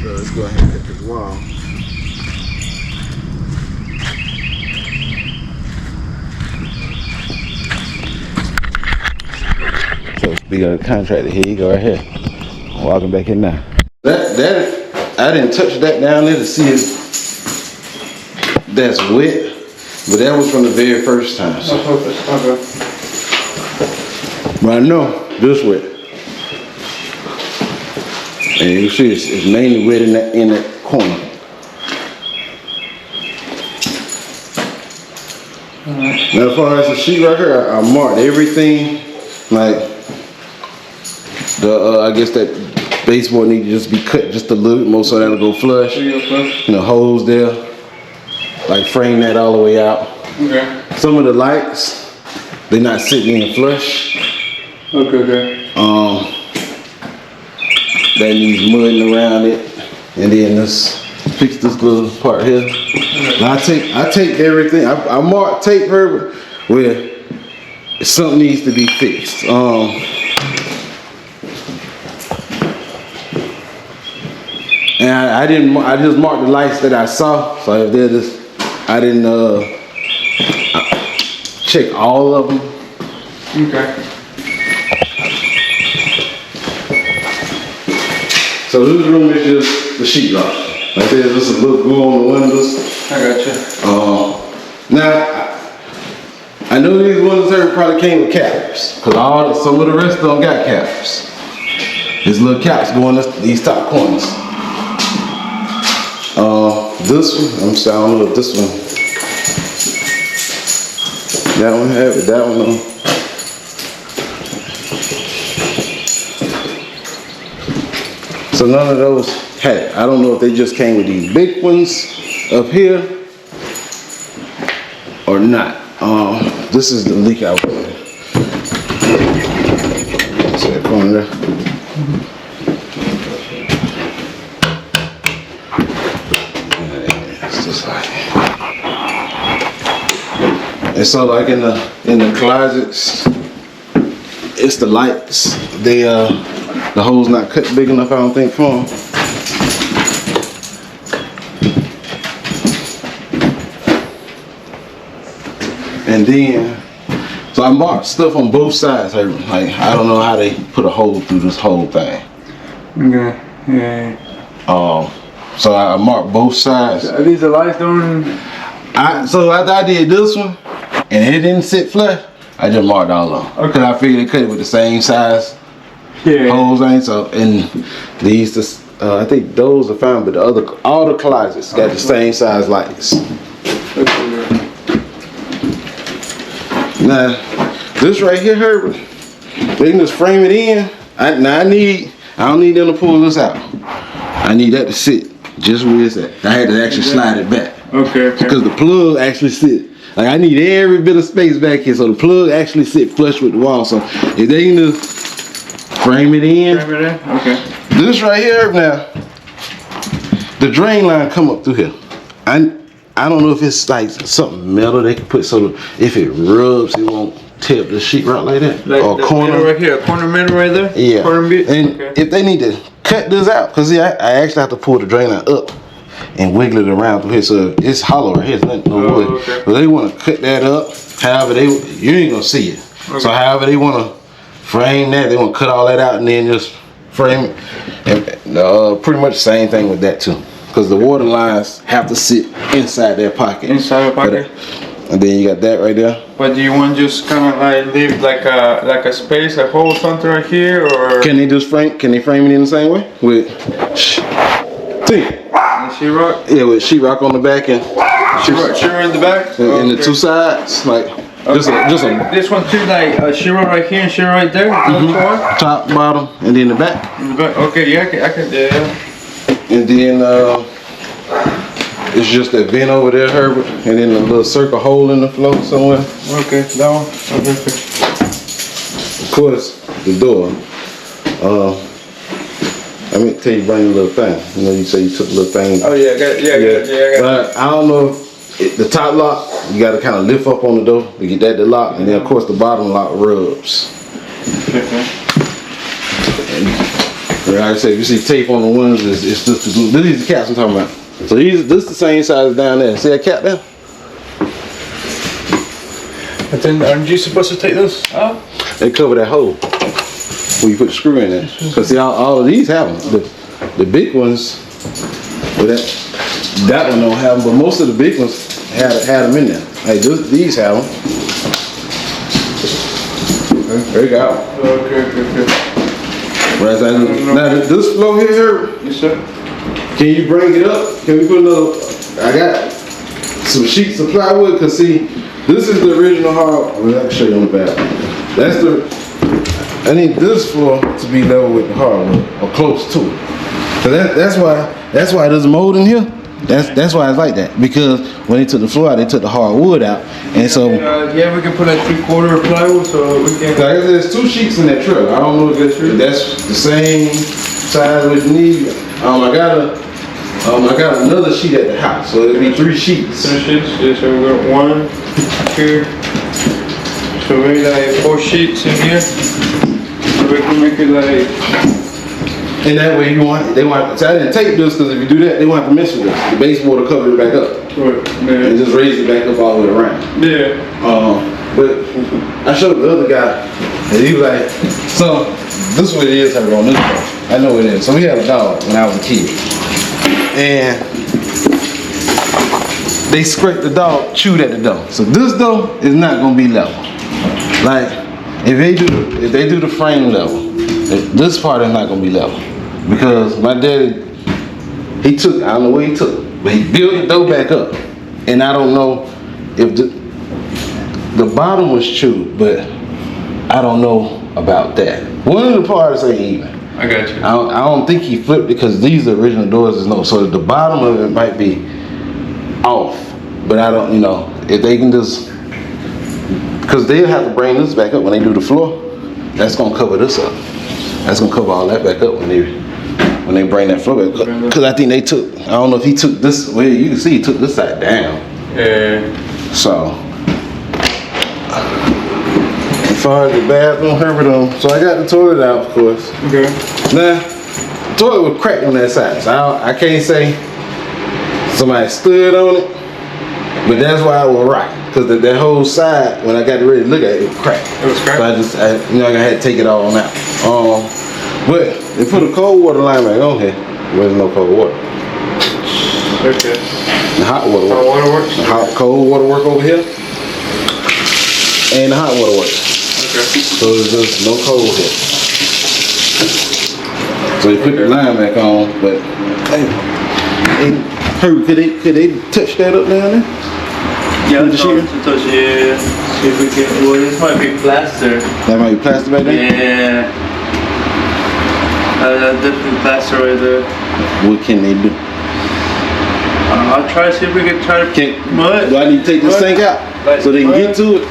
So let's go ahead and cut this wall. So speaking of the contractor, here you go right here. I'm walking back in now. That I didn't touch that down there to see if that's wet, but that was from the very first time. So.
Okay.
But I know this wet. And you see it's mainly wet in that corner. Now as far as the sheet right here, I marked everything like I guess that baseboard need to just be cut just a little bit more so that'll go flush. Holes there. Like frame that all the way out.
Okay.
Some of the lights, they're not sitting in flush.
Okay.
That needs mudding around it. And then let's fix this little part here. Now I take everything. I mark tape her where something needs to be fixed. And I just marked the lights that I saw. So if they're just, I didn't check all of them.
Okay.
So this room is just the sheetrock. Like there's just a little glue on the windows.
I gotcha.
Now I know these windows here probably came with caps, cause some of the rest of them got caps. There's little caps going to these top corners. This one, I don't know if this one. That one have it. That one no. So none of those had it. I don't know if they just came with these big ones up here or not. This is the leak out there. See that corner there? It's just like, and so like in the closets, it's the lights. The hole's not cut big enough, I don't think, for them. And then, so I marked stuff on both sides. Like I don't know how they put a hole through this whole thing.
Okay. Yeah.
So I marked both sides.
Are these the lights doing?
So after I did this one, and it didn't sit flush, I just marked all of them.
Okay.
Cause I figured they cut it with the same size.
Yeah.
Holes ain't so, and these I think those are fine, but all the closets got the same size lights. Now this right here, Herbert, they can just frame it in. I don't need them to pull this out. I need that to sit just where it's at. I had to actually slide it back.
Okay.
Because the plug actually sit. Like I need every bit of space back here, so the plug actually sit flush with the wall. So if they can just frame it in.
Okay.
This right here now, the drain line come up through here. I don't know if it's like something metal they can put so if it rubs, it won't tear up the sheetrock like that.
Like
or
the
corner
middle right here, corner middle right there.
Yeah.
Corner bit.
And if they need to cut this out, cause see, I actually have to pull the drain line up and wiggle it around through here, so it's hollow right here. It's not no wood.
Okay.
But they want to cut that up. However you ain't gonna see it.
Okay.
So however they want to frame that, they want to cut all that out and then just frame it. And pretty much the same thing with that too, because the water lines have to sit inside their pocket.
Inside the pocket.
And then you got that right there.
But do you want just kind of like leave like a space, a hole, something right here, or
Can they frame it in the same way with
sheetrock?
Yeah, with sheetrock on the back and
Sheetrock in the back.
and the two sides, like just a
This one too, like sheetrock right here and sheetrock right there.
top, bottom, and then the back.
In the back. Okay, yeah, I can, yeah.
And then it's just that vent over there, Herbert, and then a little circle hole in the floor somewhere.
Okay, that one. Okay.
Of course, the door. I meant to tell you bring a little thing. You know, you say you took a little thing.
Oh yeah, I got it.
But I don't know if the top lock, you got to kind of lift up on the door to get that to lock, and then of course the bottom lock rubs.
Okay.
And like I said, if you see tape on the windows, it's just the glue. These are the caps I'm talking about. So this is the same size down there. See that cap there?
But then, aren't you supposed to take this out?
They cover that hole where you put the screw in it. Cause see, all of these have them. The big ones, well, that one don't have them, but most of the big ones had them in there. Hey, these have them. There you go.
Okay.
Right, now this floor here,
Yes, sir.
can you bring it up? Can we put another? I got some sheets of plywood. Cause see, this is the original hard. Well, I can show you on the back. That's the I need this floor to be level with the hardwood or close to it. So that's why there's mold in here. That's why it's like that, because when they took the floor out, they took the hardwood out, and so
yeah, we can put like 3/4 plywood, so we can.
like there's 2 sheets in that trailer. I don't know if that's the same size we need. I got another sheet at the house, so it'll be 3 sheets.
3 sheets. Yeah, so we got 1, 2. So maybe like 4 sheets in here. So we can make it like.
And that way they want. So I didn't take this because if you do that, they won't have to mess with this. The baseboard will cover it back up.
Right. Yeah.
And just raise it back up all the way around.
Yeah.
But I showed the other guy, and he was like, so this is what it is on this one. I know it is. So we had a dog when I was a kid. And they scraped the dog, chewed at the door. So this door is not gonna be level. Like if they do the frame level, this part is not gonna be level. Because my daddy, I don't know what he took, but he built the door back up. And I don't know if the bottom was chewed, but I don't know about that. One of the parts ain't even.
I got you.
I don't think he flipped it because these original doors is no. So the bottom of it might be off, but I don't, if they can just, because they'll have to bring this back up when they do the floor. That's gonna cover this up. That's gonna cover all that back up when they bring that floor back up. Because I think I don't know if he took this, well, you can see he took this side down.
Yeah.
So, as far as the bathroom, so I got the toilet out, of course.
Okay.
Now, the toilet was cracked on that side, so I can't say somebody stood on it, but that's why it was right. Because that whole side, when I got ready to look at it, it was cracked.
It was cracked?
So I had to take it all out. But they put a cold water line back on here. There's no cold water.
Okay.
The hot water works.
Hot water works?
The cold water work over here. And the hot water works.
Okay.
So there's just no cold here. So they put the line back on, but hey, Herbie, could they touch that up down there?
Yeah,
With the sheet?
to touch it. See if we can. Well, this might be plaster.
That might be plaster back there?
Yeah. Definitely plaster right there.
What can they do?
I'll try to see if we can try to. Mud?
Do I need to take this sink out so they can get to it?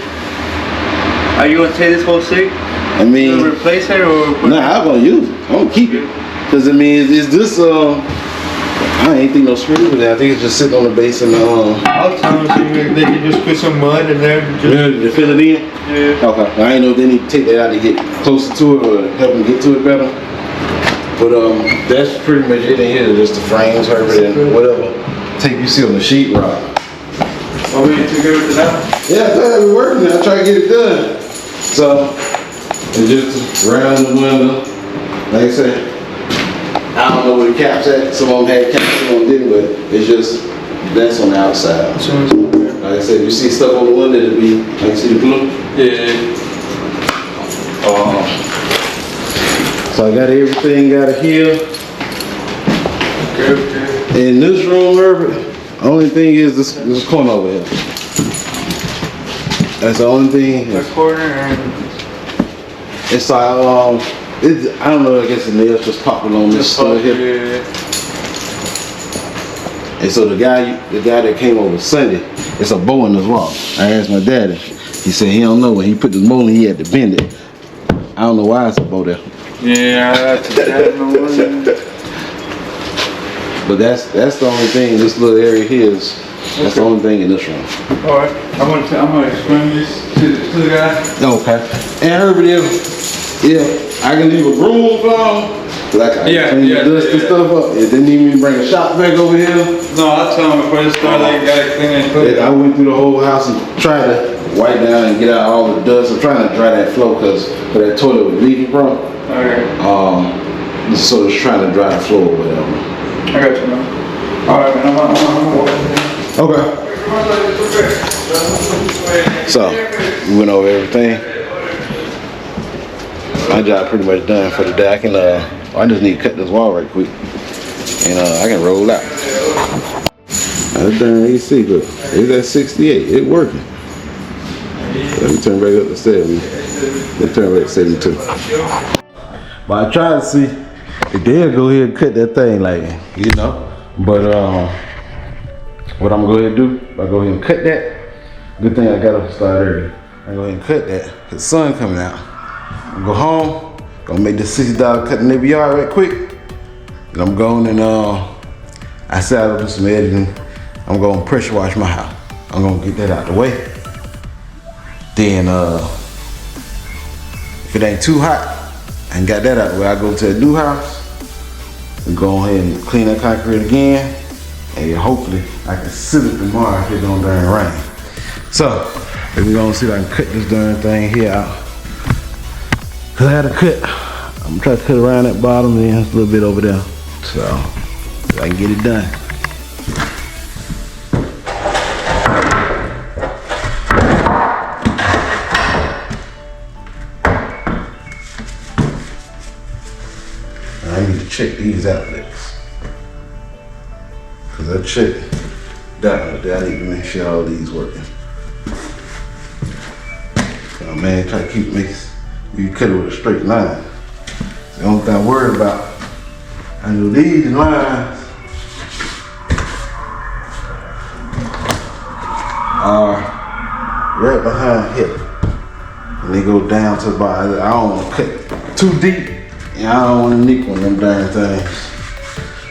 Are you gonna take this whole sink?
I mean,
You replace it or?
nah, I'm gonna use it. I'm gonna keep it. Cause I mean, is this I ain't think no screws in there. I think it's just sitting on the base and
I'll tell them see if they can just put some mud in there.
to fill it in.
Yeah.
Okay. I ain't know if they need to take that out to get closer to it or help them get to it better. But that's pretty much it in here. Just the frames, Herbert, and whatever tape you see on the sheet rock.
Are we together with that?
Yeah, it's working. I try to get it done. So it's just around the window. Like I said, I don't know where the caps at. Some of them had caps, some of them didn't, but it's just that's on the outside. Like I said, if you see stuff on the window, it'll be like you see the blue.
Yeah.
So I got everything out of here.
Okay.
In this room, Herbert, only thing is this corner over here. That's the only thing.
The corner and
It's like I don't know. I guess the nails just popping on this stuff here.
yeah.
And so the guy that came over Sunday, it's a bow in his wall. I asked my daddy. He said he don't know when he put the mold in, he had to bend it. I don't know why it's a bow there.
Yeah, that's
But that's the only thing. This little area here is that's the only thing in this room.
all right. I'm gonna explain this to the guy.
Okay. And Herbert, if I can leave a broom for him, like I clean the dust and stuff up. If they need me to bring a shop back over here,
No, I'll tell him before they start. They gotta clean it.
I went through the whole house and tried to wipe down and get out all the dust. I'm trying to dry that floor because where that toilet was leaking from.
Okay.
So it's trying to dry the floor or whatever.
I got you, man. All right, man. I'm
Okay. So we went over everything. My job pretty much done for the day. I can I just need to cut this wall right quick, and I can roll out. That's darn AC, but it's at 68. It working. Let me turn back up to 70. Let me turn back to 72. But I try to see if they'll go ahead and cut that thing, like, you know. But what I'm gonna go ahead and do, I go ahead and cut that. Good thing I got up to start early. I go ahead and cut that. The sun coming out. I'm go home, gonna make this $60 cut in the yard right quick. And I'm going and I said I'll do some editing. I'm gonna pressure wash my house. I'm gonna get that out the way. Then if it ain't too hot, I ain't got that out the way. I go to a new house and go ahead and clean that concrete again. And hopefully I can sit it tomorrow if it don't darn rain. So we're gonna see if I can cut this darn thing here out. Cause I had to cut. I'm trying to cut around that bottom and a little bit over there. So I can get it done. I need to check these outlets. Cause I checked that one there. I need to make sure all these working. Oh man, try to keep making, you cut it with a straight line. The only thing I'm worried about, I know these lines are right behind here. And they go down to the bottom. I don't want to cut too deep, and I don't want to nick one of them darn things.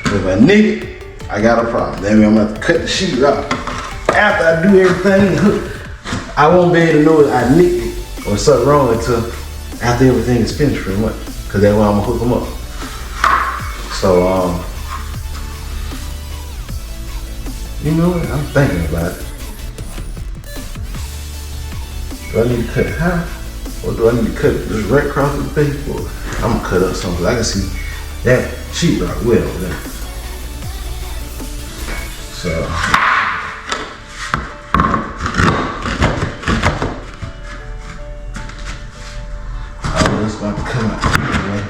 If I nick it, I got a problem. That means I'm gonna have to cut the sheet off. After I do everything, I won't be able to know that I nicked it or something wrong until after everything is finished pretty much. Cause that's when I'm gonna hook them up. So, you know what? I'm thinking about it. Do I need to cut high? Or do I need to cut just right across the face? Or I'm gonna cut up something. I can see that sheetrock well over there. So, all this about to come out. Right?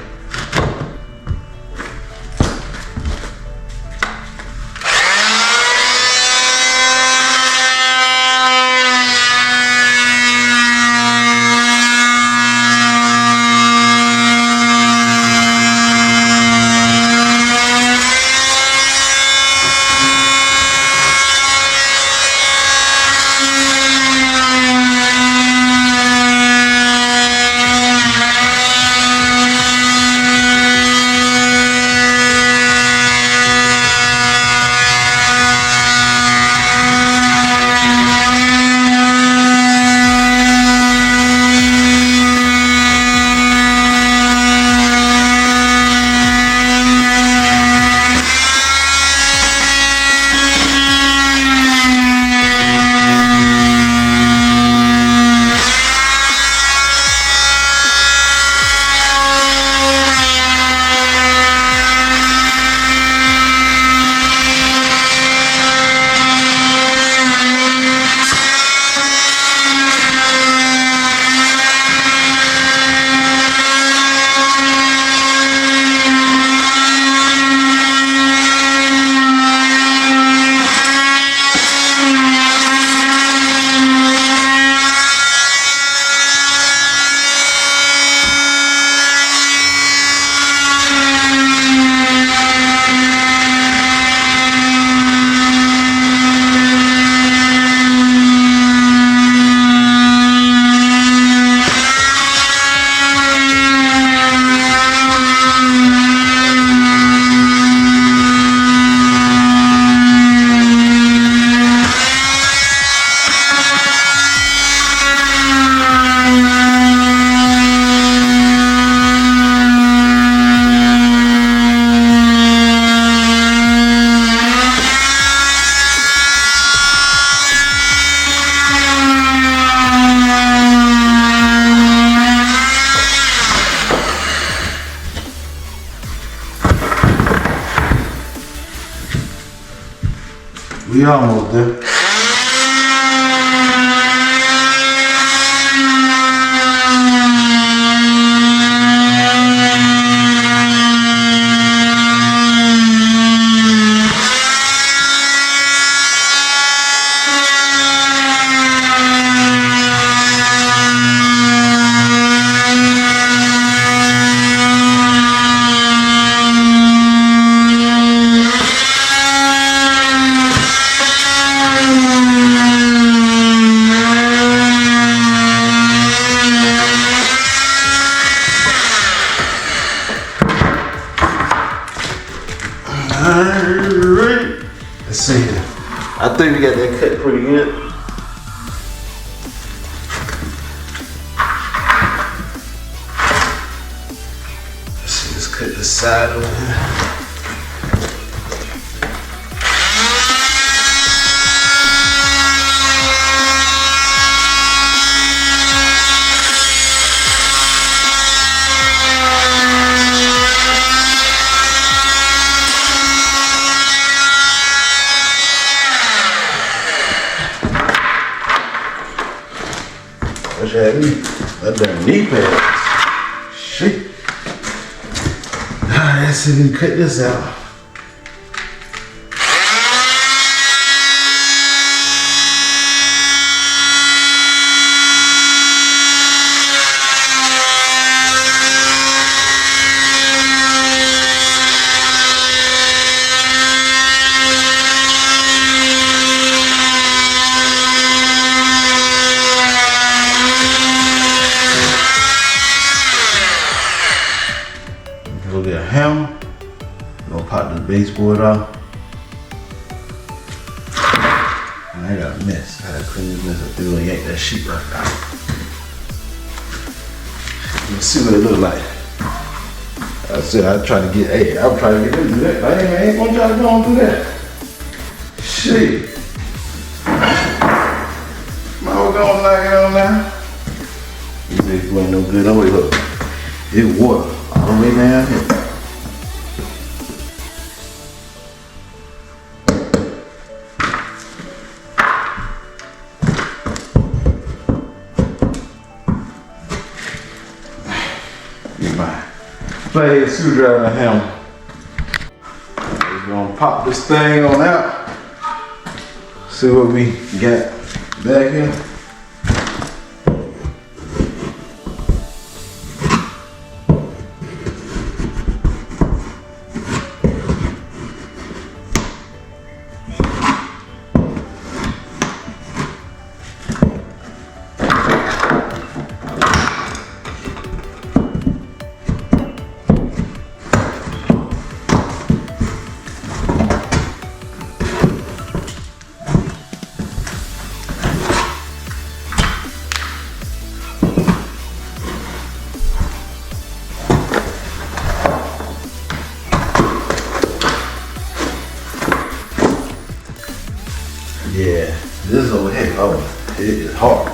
We almost there. think we got that cut pretty good. Let's see, let's cut this side over here. Wish I had that damn knee pads. Shit. Alright, let's see if we can cut this out. Go get a hammer. Gonna pop this baseboard off. And I got a mess. I gotta clean this mess up through and yank that sheetrock out. Let's see what it look like. I said I'd try to get, hey, I'm trying to get them to do that. I ain't gonna try to go and do that. Shit. Man, we're gonna knock it on now. This bitch ain't no good. No way, look. It's water all the way down here. Get my flathead screwdriver and hammer. We're gonna pop this thing on out. See what we got back here. Yeah, this over here, oh, it is hard.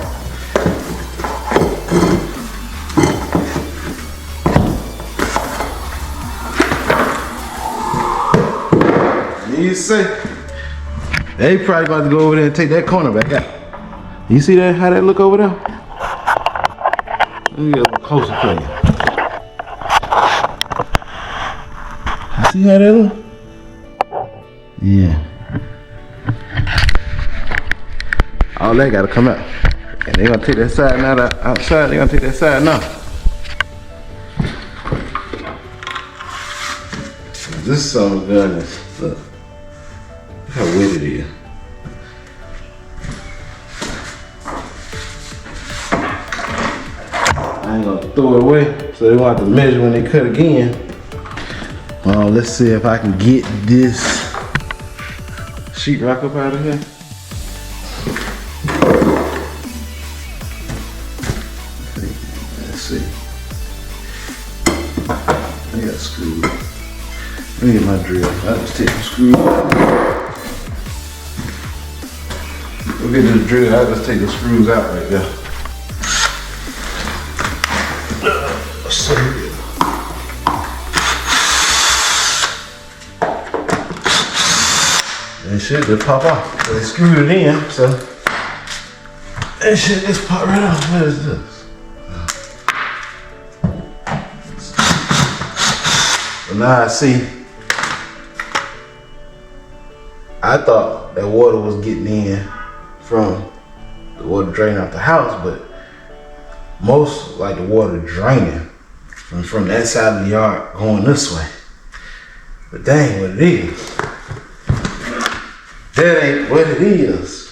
You see, they probably about to go over there and take that corner back out. You see that? How that look over there? Let me get a closer for you. You see how that look? Yeah. All that gotta come out. And they're gonna take that side now, outside, they're gonna take that side now. This son of a gun is, look how wet it is. I ain't gonna throw it away, so they won't have to measure when they cut again. Let's see if I can get this sheetrock up out of here. Let's see. I got screws. Let me get my drill. I'll just take the screws out. Go get this drill. I'll just take the screws out right there. Let's see here. It should just pop off. So they screwed it in, so it should just pop right off. What is this? So now I see. I thought that water was getting in from the water draining out the house, but most like the water draining from that side of the yard going this way. But that ain't what it is. That ain't what it is.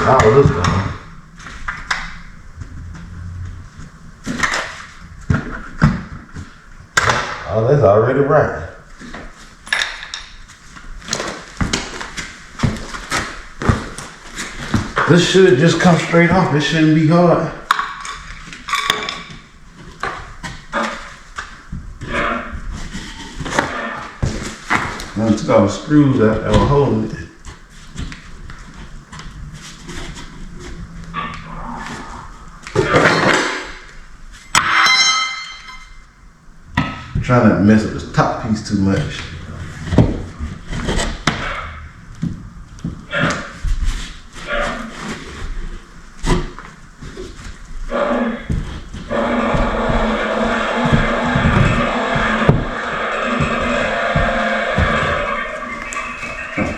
Oh, this Oh, that's already right. This should just come straight off. It shouldn't be hard. I took all the screws that were holding it. I'm trying not to mess up this top piece too much.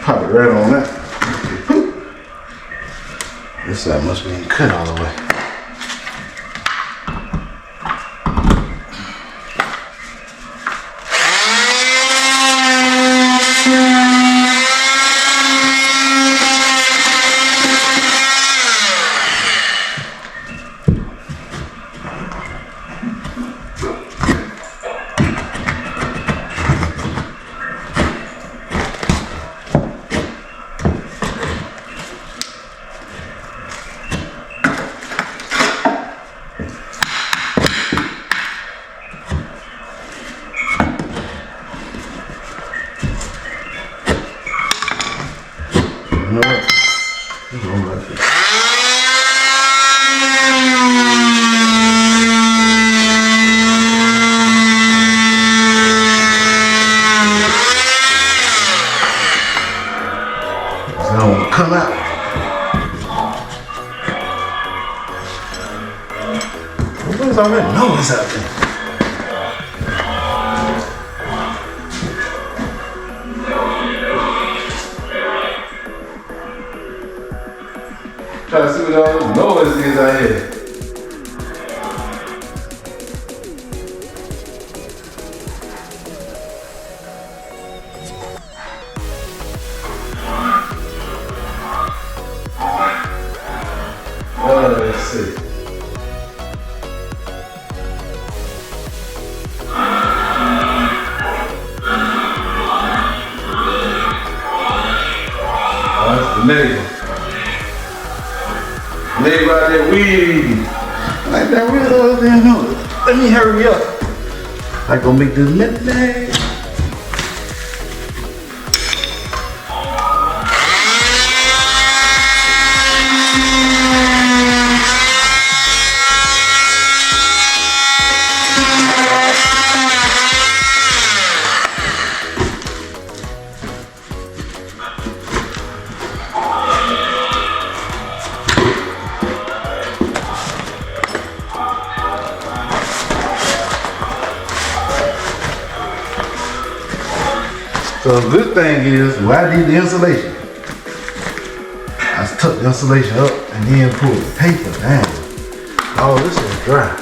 Pop it right on that. This side must be cut all the way. Come out. There's already noise out there. Try to see what all the noise is out here. Let's see. Oh, that's the neighbor. Neighbor out there weeding. Like that real damn noise. Let me hurry up. I gonna make this midnight. So the good thing is, when I did the insulation, I took the insulation up and then pulled the paper down. Oh, this is dry.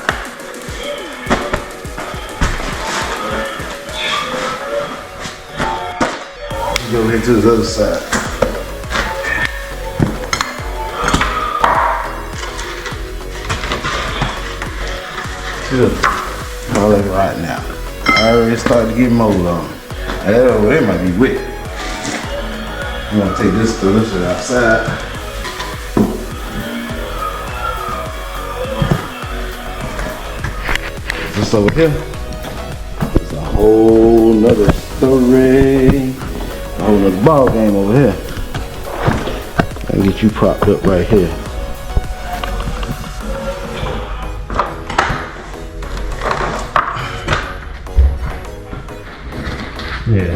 Let's go here to the other side. Good. All that right now. I already started to get mold on. That over there might be wet. I'm gonna take this to this outside. This over here is a whole nother story. A whole nother ball game over here. I can get you propped up right here. Yeah.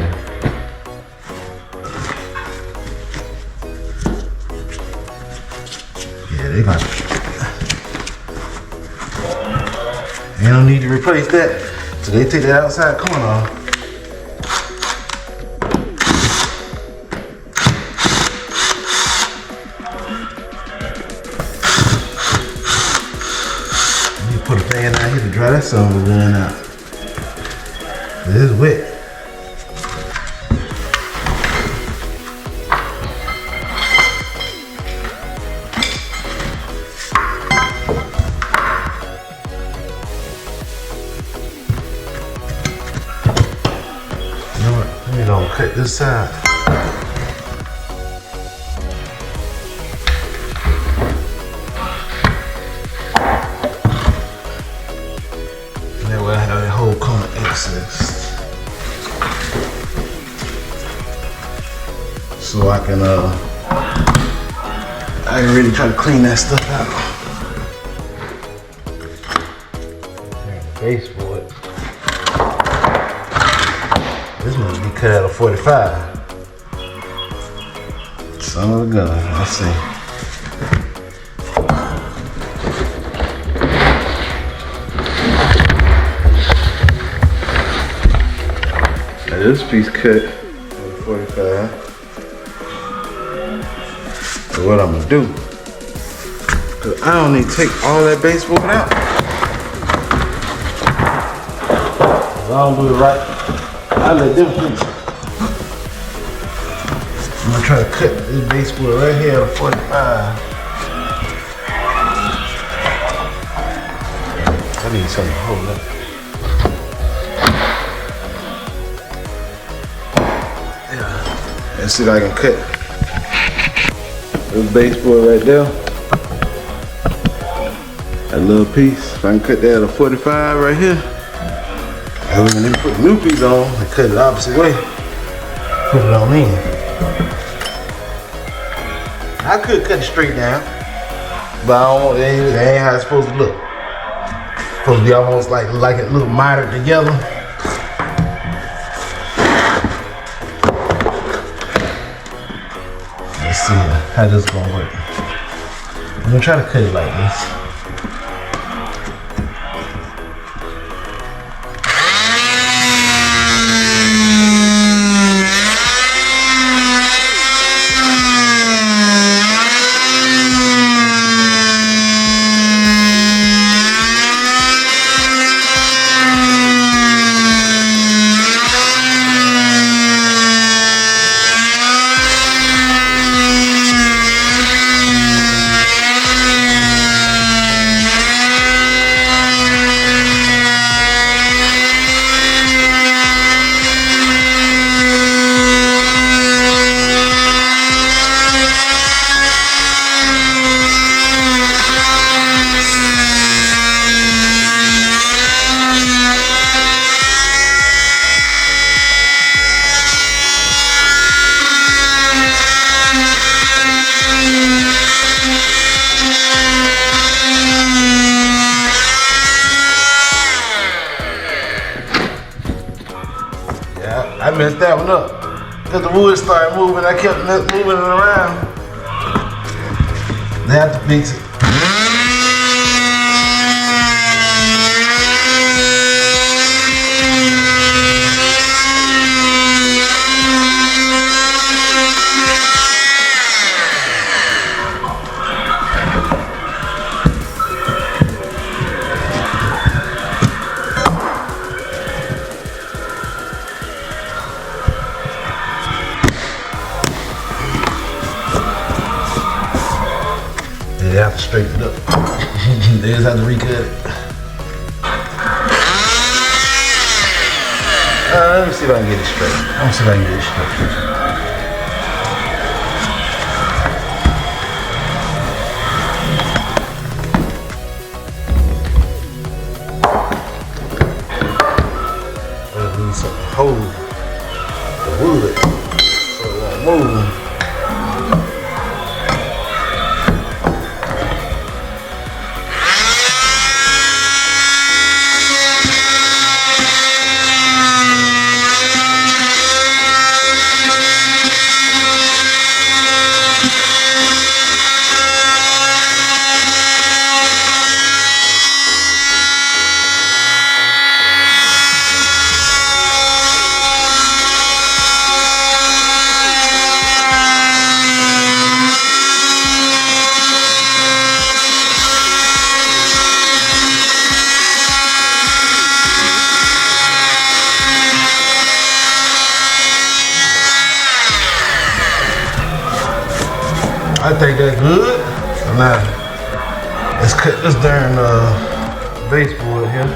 Yeah, they got. They don't need to replace that. So they take that outside corner off. You put a fan out here to dry that son of a gun out. It is wet. We gonna cut this side. And then we'll have that whole corner accessed. So I can really try to clean that stuff out. Baseboard. This must be cut out of 45. Son of a gun. Let's see. Now this piece cut out of 45. So what I'm gonna do? Cause I don't need to take all that baseboard out. If I don't do it right, I let them fix it. I'm gonna try to cut this baseboard right here at 45. I need something to hold up. Yeah. Let's see if I can cut this baseboard right there. That little piece. If I can cut that at a 45 right here. And we can put the new piece on and cut it the opposite way. Put it on in. I could cut it straight down, but I don't want, that ain't how it's supposed to look. It's supposed to be almost like it look mitered together. Let's see how this is gonna work. I'm gonna try to cut it like this. I messed that one up. Because the wood started moving, I kept moving it around. They have to fix it. They have to straighten it up. They just have to recut it. Let me see if I can get it straight. Let me see if I can get it straight. I need something to hold the wood so it won't move. I think that's good. So now, let's cut this darn baseboard here.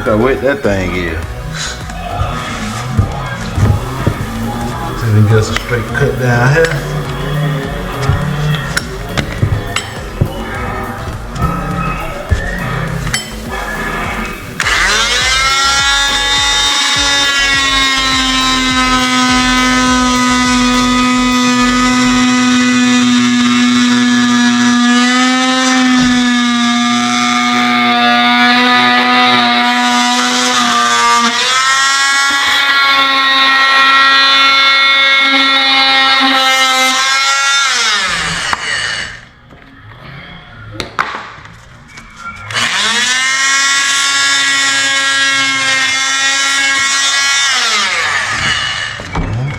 Look how wet that thing is. So we get us a straight cut down here.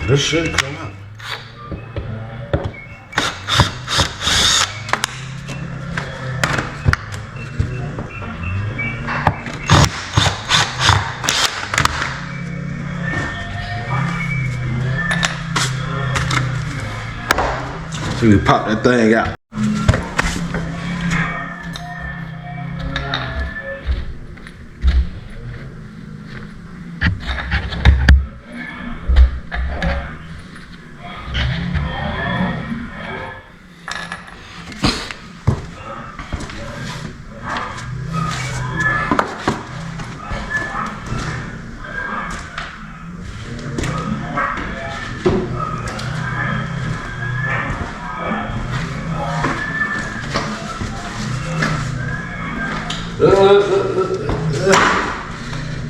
This should come out. So we pop that thing out.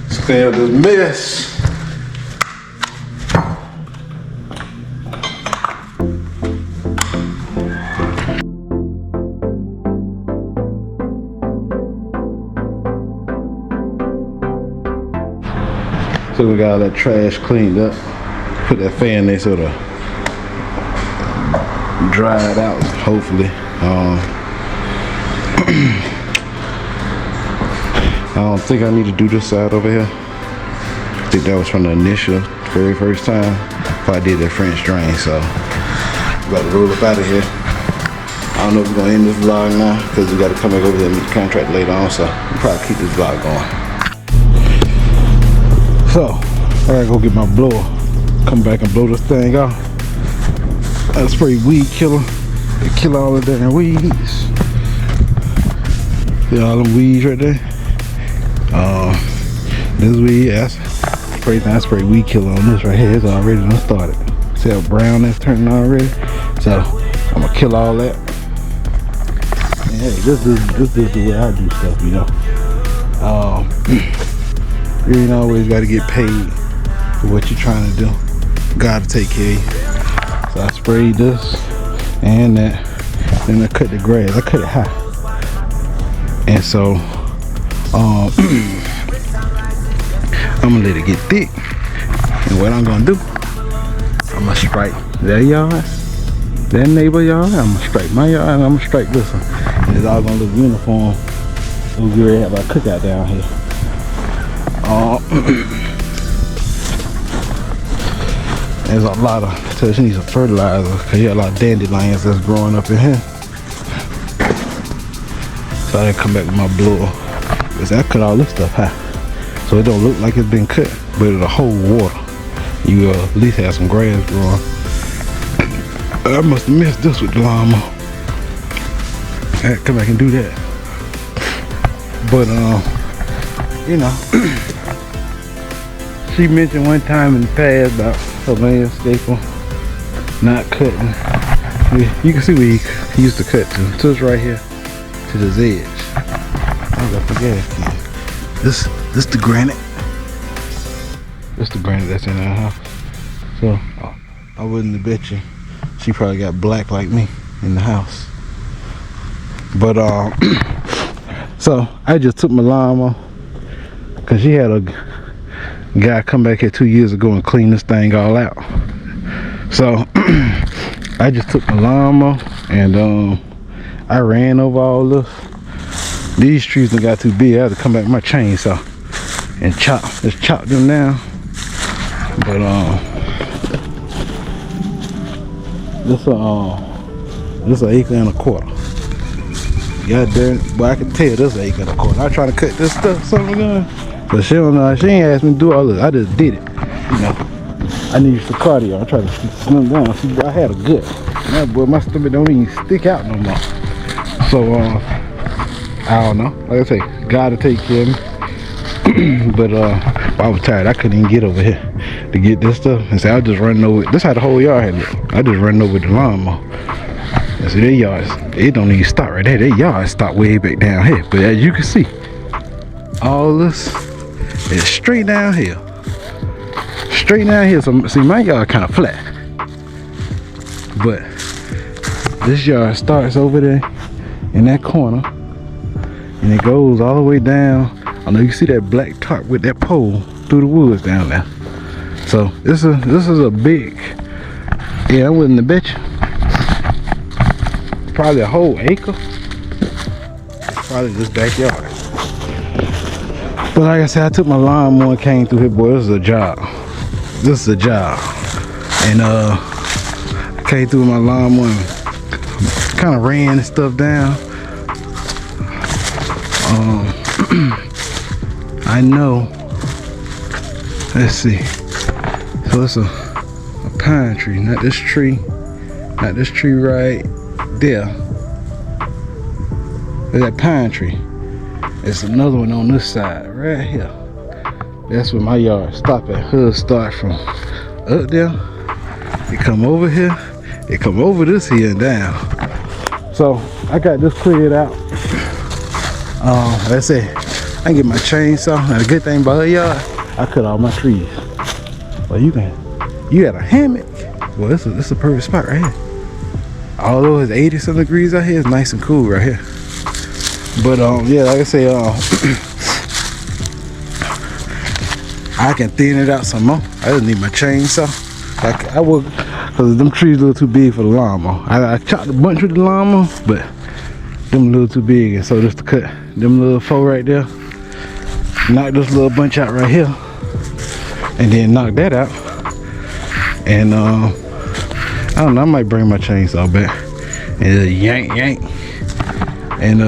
Let's clean up this mess. So we got all that trash cleaned up. Put that fan there so to dry it out, hopefully. I don't think I need to do this side over here. I think that was from the initial, very first time if I did that French drain. So I'm about to roll up out of here. I don't know if we're gonna end this vlog now because we got to come back over there and meet the contract later on. So we'll probably keep this vlog going. So I gotta go get my blower. Come back and blow this thing off. I spray weed killer. It kill all the damn weeds. See all them weeds right there? This weed, I spray weed killer on this right here. It's already done started. See how brown that's turning already? So I'm gonna kill all that. And hey, this is the way I do stuff, you know. You ain't always gotta get paid for what you're trying to do. Gotta take care of you. So I sprayed this and that. Then I cut the grass. I cut it high. And so I'm gonna let it get thick. And what I'm gonna do, I'm gonna strike their yard, their neighbor yard, I'm gonna strike my yard, and I'm gonna strike this one. And it's all gonna look uniform. We'll get ready to have our cookout down here. There's a lot of, so she needs some fertilizer because you got a lot of dandelions that's growing up in here. So I didn't come back with my blower because I cut all this stuff high. So it don't look like it's been cut, but it'll hold water. You at least have some grass growing. I must have missed this with the lawnmower. I had to come back and do that. But you know, she mentioned one time in the past about her landscaper not cutting. You can see where he used to cut to. So it's right here to this edge. I got the gas can. This the granite. This the granite that's in our house. So I wouldn't have bet you she probably got black like me in the house. But so I just took my lawnmower because she had a guy come back here 2 years ago and clean this thing all out. So I just took my lawnmower and I ran over all this. These trees that got too big. I had to come back with my chainsaw and just chop them down. But this an acre and a quarter. God damn, but I can tell this an acre and a quarter. I try to cut this stuff, something gun. But she don't know. She ain't asked me to do all this. I just did it. You know. I need some cardio. I'm trying to slim down. See, boy, I had a gut. Now, boy, my stomach don't even stick out no more. So, I don't know. Like I say, God will take care of me. But I was tired. I couldn't even get over here to get this stuff. And say I was just running over. This how the whole yard had looked. I just running over the lawnmower. And see, their yards, it don't even stop right there. Their yards stop way back down here. But as you can see, all this is straight down here. Straight down here. So see, my yard kind of flat. But this yard starts over there in that corner, and it goes all the way down. I know you see that black tarp with that pole through the woods down there. So this is a big, yeah, I'm willing to bet you, probably a whole acre. Probably this backyard. But like I said, I took my lawnmower and came through here, boy. This is a job. This is a job. And I came through with my lawnmower and kind of ran this stuff down. I know. Let's see. So it's a pine tree, not this tree right there. There's that pine tree. There's another one on this side, right here. That's where my yard stop at. Hood start from up there. It come over here. It come over this here and down. So I got this cleared out. Let's say I can get my chainsaw. Now the good thing about her yard, I cut all my trees. Well, you got a hammock. Well, this is a perfect spot right here. Although it's 80-some degrees out here, it's nice and cool right here. But yeah, like I say, I can thin it out some more. I just need my chainsaw. Like I would, cause them trees a little too big for the lawnmower. I chopped a bunch with the lawnmower, but them a little too big, and so just to cut them little four right there, knock this little bunch out right here, and then knock that out. And I don't know, I might bring my chainsaw back and yank. And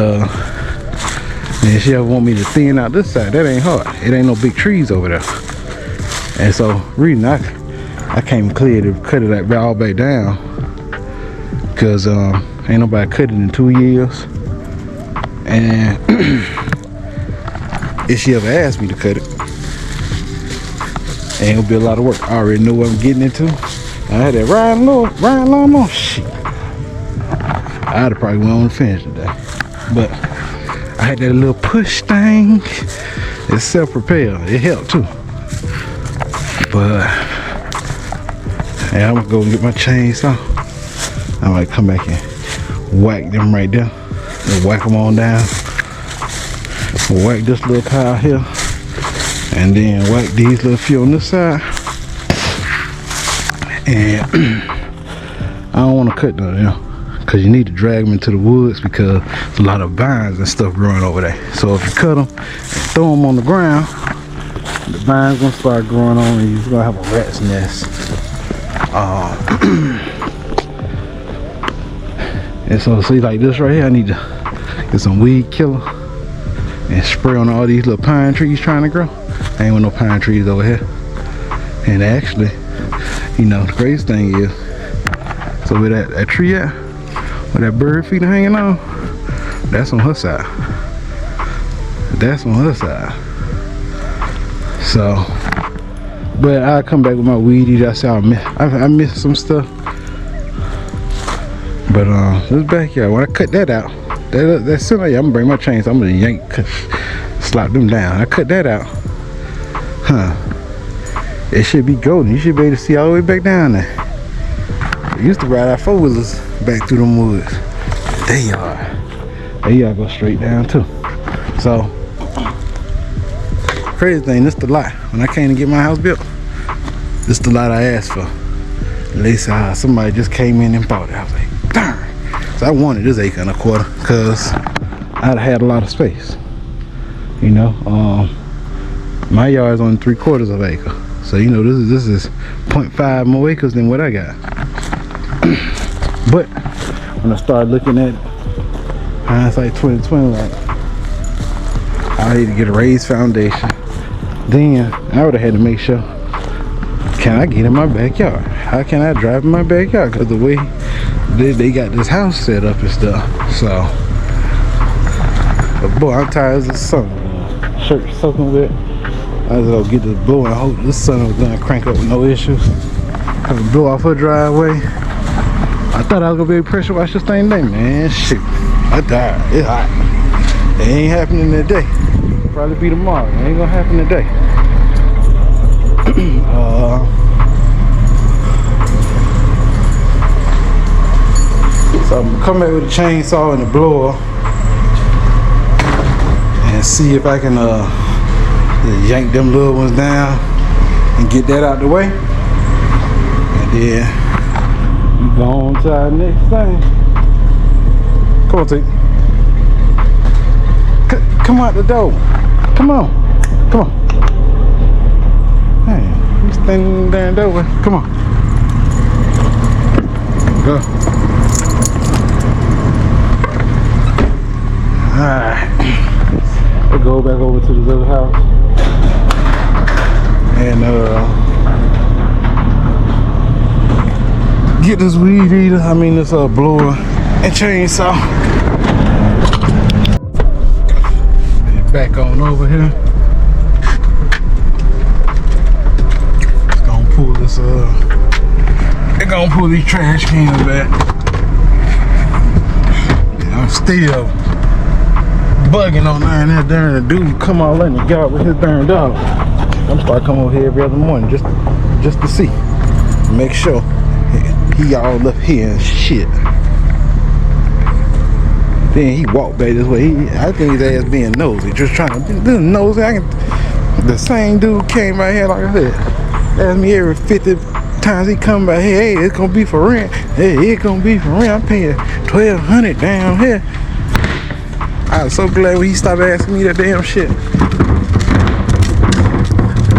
if she ever want me to thin out this side, that ain't hard. It ain't no big trees over there. And so reason I came clear to cut it all back down, cause ain't nobody cut it in 2 years. And if she ever asked me to cut it, ain't gonna be a lot of work. I already know what I'm getting into. I had that riding lawnmower. Shit, I'd have probably went on the finish today. But I had that little push thing. It's self-propelled. It helped too. But yeah, I'm gonna go get my chainsaw. I might come back and whack them right there. And whack them on down. Whack this little pile here. And then whack these little few on this side. And I don't want to cut none of them, because you need to drag them into the woods, because there's a lot of vines and stuff growing over there. So if you cut them and throw them on the ground, the vines gonna start growing on, and you're gonna have a rat's nest. And so see, like this right here, I need to get some weed killer and spray on all these little pine trees trying to grow. I ain't with no pine trees over here. And actually, you know, the greatest thing is, so where that tree at, where that bird feet are hanging on, that's on her side. That's on her side. So, but I'll come back with my weed eater. I missed some stuff. But this backyard, when I cut that out, that center, I'm gonna bring my chains. I'm gonna yank, slap them down. I cut that out. It should be golden. You should be able to see all the way back down there. I used to ride our 4-wheelers back through them woods. They are go straight down too. So crazy thing, this the lot. When I came to get my house built, this the lot I asked for. They said somebody just came in and bought it. I was like, darn. So I wanted this 1.25 acres, because I'd had a lot of space. You know, my yard is only 3/4 of an acre. So you know, this is 0.5 more acres than what I got. But when I started looking at hindsight 2020, like I need to get a raised foundation, Then I would have had to make sure, can I get in my backyard? How can I drive in my backyard? Because the way they got this house set up and stuff. So, but boy, I'm tired of this sun. Shirt soaking wet. I was gonna get this blow and hope this sun was gonna crank up with no issues. Have to blow off her driveway. I thought I was gonna be able to pressure wash this thing today, man. Shoot, I died. It's hot. It ain't happening today. Probably be tomorrow. It ain't gonna happen today. So I'm gonna come back with a chainsaw and a blower and see if I can yank them little ones down and get that out the way. And then we go on to our next thing. Come on, T. Come out the door. Come on. Come on. Hey, you standing there in the doorway. Come on. Go. Alright. We'll go back over to this other house. And get this weed eater, this blower and chainsaw. And back on over here. It's gonna pull this they're gonna pull these trash cans back. Yeah, I'm still bugging on that darn dude come all in the yard with his darn dog. I'm start coming over here every other morning just to see, make sure he all up here and shit. Then he walked back this way. I think his ass being nosy, just trying to be nosy. The same dude came right here, like I said, asked me every 50 times he come by here. Hey, it's gonna be for rent. Hey, it's gonna be for rent. I'm paying $1,200 down here. I was so glad when he stopped asking me that damn shit.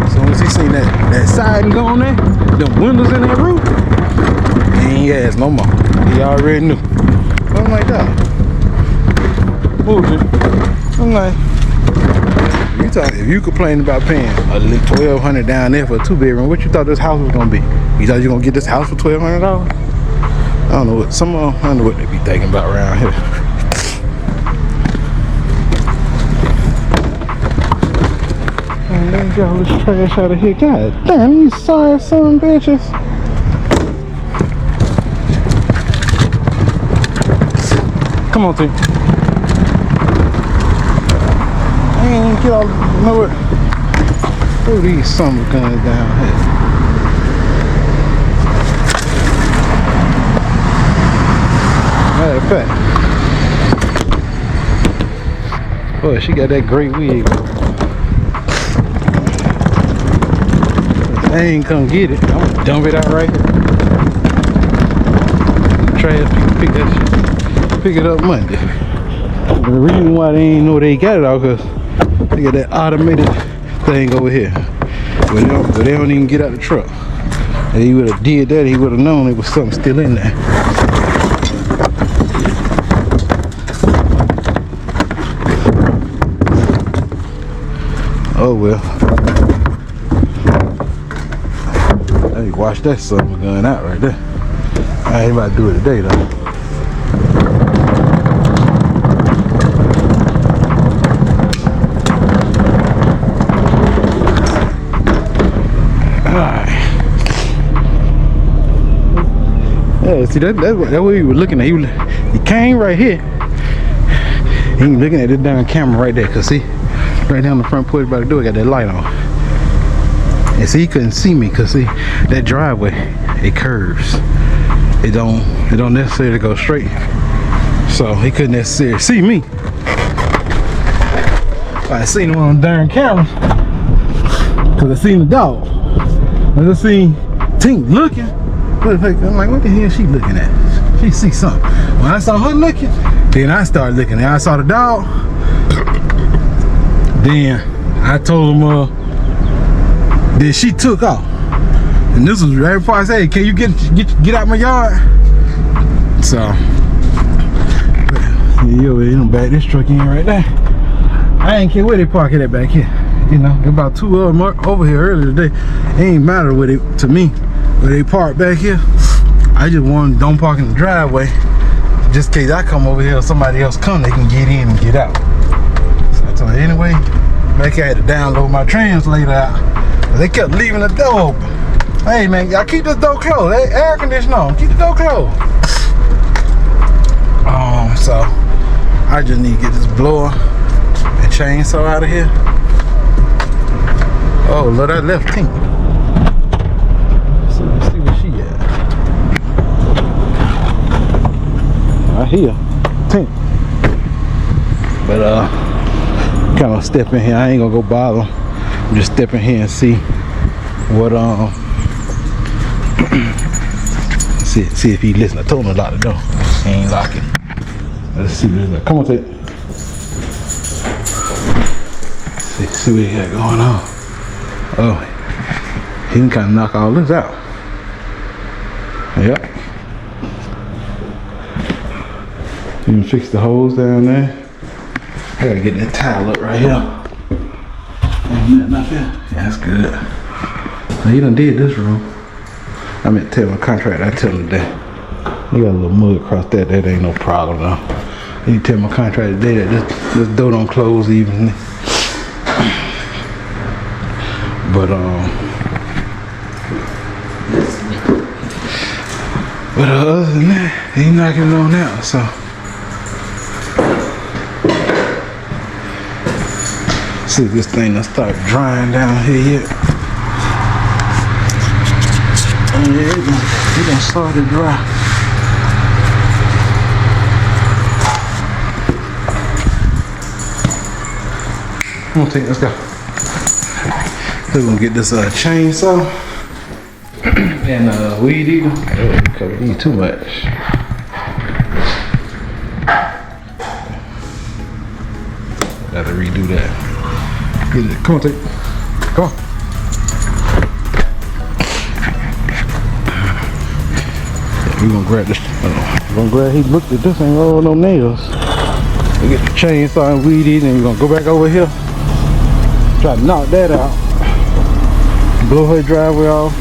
As soon as he seen that siding going there, them windows in that roof, he ain't asked no more. He already knew. I'm like, that bullshit. I'm like, if you complain about paying $1,200 down there for a 2-bedroom, what you thought this house was gonna be? You thought you were gonna get this house for $1,200? I don't know what I don't know what they be thinking about around here. Man, they got all this trash out of here. God damn, these sorry son bitches. Come on, T. I ain't even get all, you know what? Throw these summer guns down here. Matter of fact. Boy, she got that great wig. I ain't come get it. I'm gonna dump it out right here. Trash people pick that shit. Pick it up Monday. The reason why they ain't know they got it all, because they got that automated thing over here. But they don't even get out the truck. If he would have did that, he would have known there was something still in there. Oh well. Hey, watch that summer gun out right there. I ain't about to do it today though. Yeah, see that's what he was looking at. He came right here. He ain't looking at this damn camera right there, cause see, right down the front porch by the door, got that light on. And see, he couldn't see me, cause see, that driveway, it curves. It don't necessarily go straight. So he couldn't necessarily see me. I seen him on the darn cameras, cause I seen the dog. I just seen Tink looking. I'm like, what the hell is she looking at? She see something. When I saw her looking, then I started looking. And I saw the dog. Then I told him, then she took off. And this was right before I said, hey, can you get out my yard? So, yo, they done back this truck in right there. I ain't care where they park it at back here. You know, there's about 2 of them over here earlier today. It ain't matter with it to me. Where they park back here, I just want don't park in the driveway. Just in case I come over here or somebody else come, they can get in and get out. So I told her, anyway, back I had to download my translator out. They kept leaving the door open. Hey man, y'all keep this door closed. Hey, air conditioner on, keep the door closed. So I just need to get this blower and chainsaw out of here. Oh, look, I left Tink. Let's see where she at. Right here, Tink. But kind of step in here. I ain't gonna go bother him. I'm just step in here and see what see if he listen. I told him to lock the door. He ain't locking. Let's see what he's like. Come on, Tate. See what he got going on. Oh, he can kind of knock all this out. Yep. You can fix the holes down there. I gotta get that tile up right here. Ain't nothing up here. Yeah, that's good. So he done did this room. I meant to tell my contractor, I tell him that. He got a little mud across there. That ain't no problem though. You tell my contractor today that this door don't close evenly. But other than that, he knocking it on out. So see if this thing done start drying down here yet. Oh yeah, it done started dry. Come on, let's go. We're gonna get this chainsaw and weed eater. Oh, we covered these too much. Gotta redo that. Get it. Come on, Tate. Come on. Yeah, we're gonna grab this. We're gonna grab. He looked at this, ain't roll no nails. We get the chainsaw and weed eater, and we're gonna go back over here. Try to knock that out. Blow her driveway off.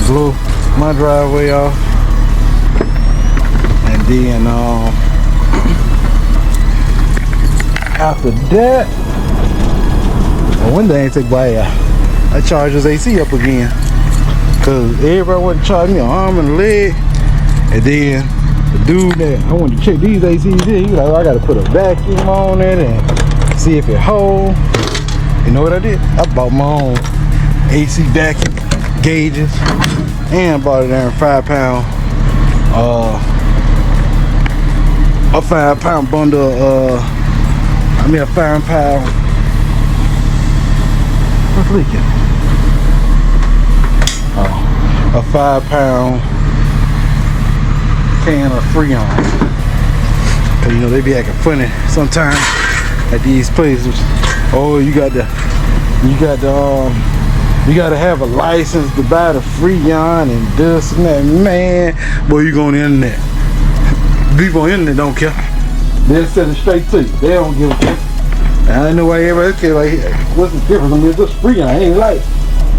Blow my driveway off. And then after that, well, one day I ain't take by I charge his AC up again. Cause everybody wanted to charge me an arm and a leg. And then the dude that I wanted to check these ACs in, he was like, I gotta put a vacuum on it and see if it holds. You know what I did? I bought my own AC vacuum gauges and bought it there in 5-pound a 5-pound bundle a 5-pound what's leaking? A 5-pound can of Freon. Cause you know they be acting funny sometimes at these places. Oh, you gotta have a license to buy the Freon and this and that. Man, boy, you go on the internet. People on the internet don't care. They'll send it straight to you. They don't give a fuck. I don't know why everybody care. Like, what's the difference? I mean, it's just Freon. It ain't like,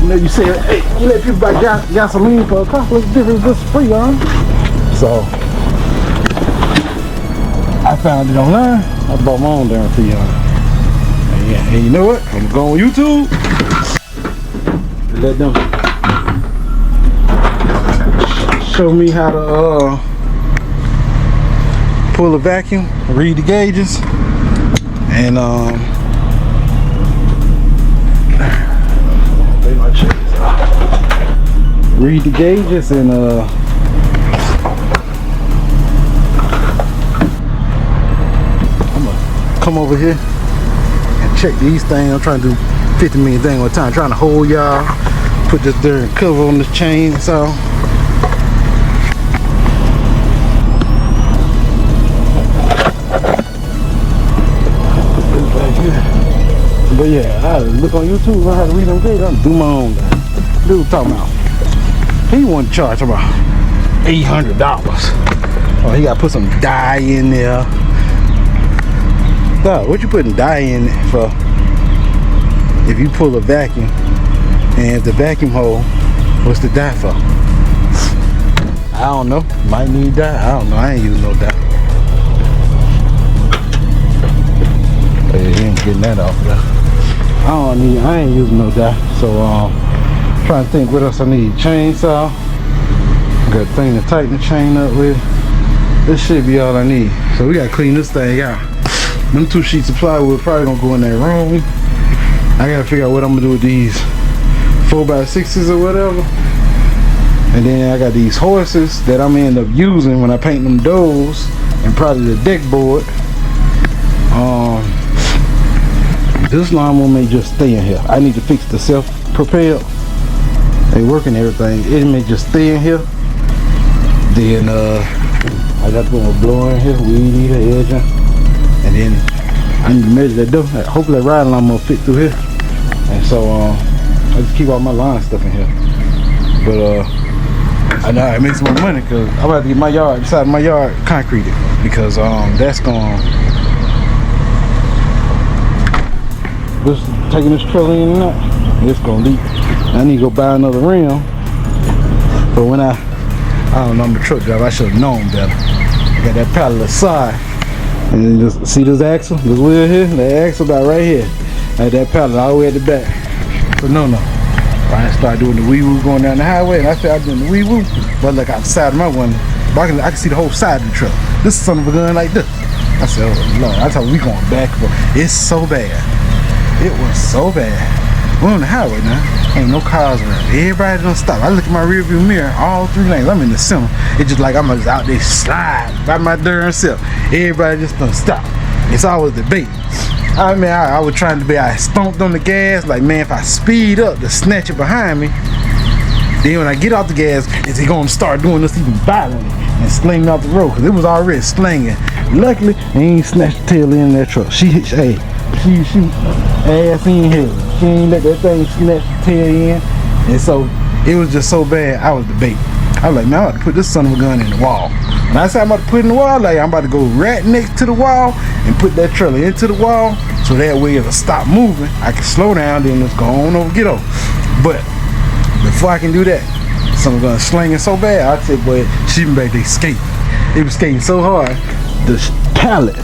you know, you say, hey, you let people buy gasoline for a car. What's the difference? It's just Freon. So, I found it online. I bought my own damn Freon. And you know what? I'm gonna go on YouTube. Let them show me how to pull a vacuum, read the gauges, and read the gauges and I'm gonna come over here and check these things. I'm trying to do 50 million things at a time, trying to hold y'all. Put this there and cover on this chainsaw. But yeah, I look on YouTube, I had to read them gauges. I'm do my own thing. Dude talking about, he wanted to charge about $800. Oh, he got to put some dye in there. Dog, what you putting dye in it for? if you pull a vacuum, and if the vacuum hole was to die for? I don't know. Might need dye. I don't know. I ain't using no dye. Oh, yeah, he ain't getting that off there. I ain't using no dye. So trying to think what else I need. Chainsaw. Got a thing to tighten the chain up with. This should be all I need. So we gotta clean this thing out. Them 2 sheets of plywood probably gonna go in that room. I gotta figure out what I'm gonna do with these 4x6s or whatever. And then I got these horses that I'm gonna end up using when I paint them doors and probably the deck board. This lawnmower may just stay in here. I need to fix the self-propelled. They working everything. It may just stay in here. Then I got to put my blower in here, weed eater, edging. And then I need to measure that door. Hopefully that riding lawnmower fit through here. And so I just keep all my line stuff in here. But I know I make some more money because I'm about to get my yard, inside my yard, concreted. Because that's going, just taking this trailer in and out, it's gonna leak. I need to go buy another rim. But when I don't know, I'm a truck driver, I should have known better. I got that pallet aside. And then just see this axle, this wheel here, that axle about right here. I had that pallet all the way at the back. But no. I started doing the wee-woo going down the highway, and I started doing the wee-woo. But look outside of my one, I can see the whole side of the truck. This son of a gun like this. I said, oh Lord, I thought we going back, but it's so bad. It was so bad. We're on the highway now. Ain't no cars around. Everybody don't stop. I look at my rear view mirror, all 3 lanes. I'm in the center. It's just like I'm just out there sliding by my darn self. Everybody just don't stop. It's always debate. I mean, I was trying to be, I stomped on the gas, like, man, if I speed up to snatch it behind me, then when I get off the gas, is he gonna start doing this even violently and slinging off the road? Because it was already slinging. Luckily, he ain't snatched the tail end of that truck. She ass in here. She ain't let that thing snatch the tail in. And so, it was just so bad, I was debating. I was like, man, I'm about to put this son of a gun in the wall. When I said I'm about to put it in the wall, like I'm about to go right next to the wall and put that trailer into the wall, so that way it'll stop moving. I can slow down, then let's go on over, get over. But before I can do that, someone's gonna sling it so bad. I said, boy, she been back there skating. It was skating so hard, the pallet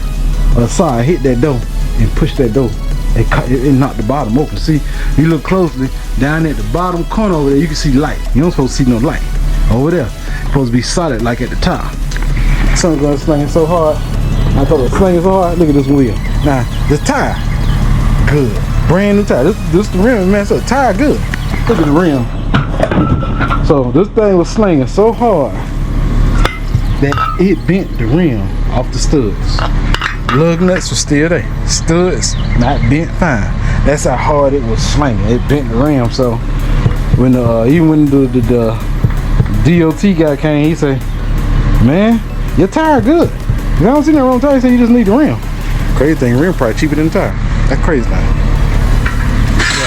aside hit that door and pushed that door. It knocked the bottom open. See, you look closely down at the bottom corner over there, you can see light. You don't supposed to see no light over there. It's supposed to be solid like at the top. Something's gonna sling it so hard. I thought it was slinging so hard. Look at this wheel. Now the tire, good, brand new tire. This the rim, man. So the tire good. Look at the rim. So this thing was slinging so hard that it bent the rim off the studs. Lug nuts were still there. Studs not bent fine. That's how hard it was slinging. It bent the rim. So when even when the DOT guy came, he said, man, your tire good. You don't see no wrong tire. He said you just need the rim. Crazy thing, rim probably cheaper than the tire. That's crazy thing. So,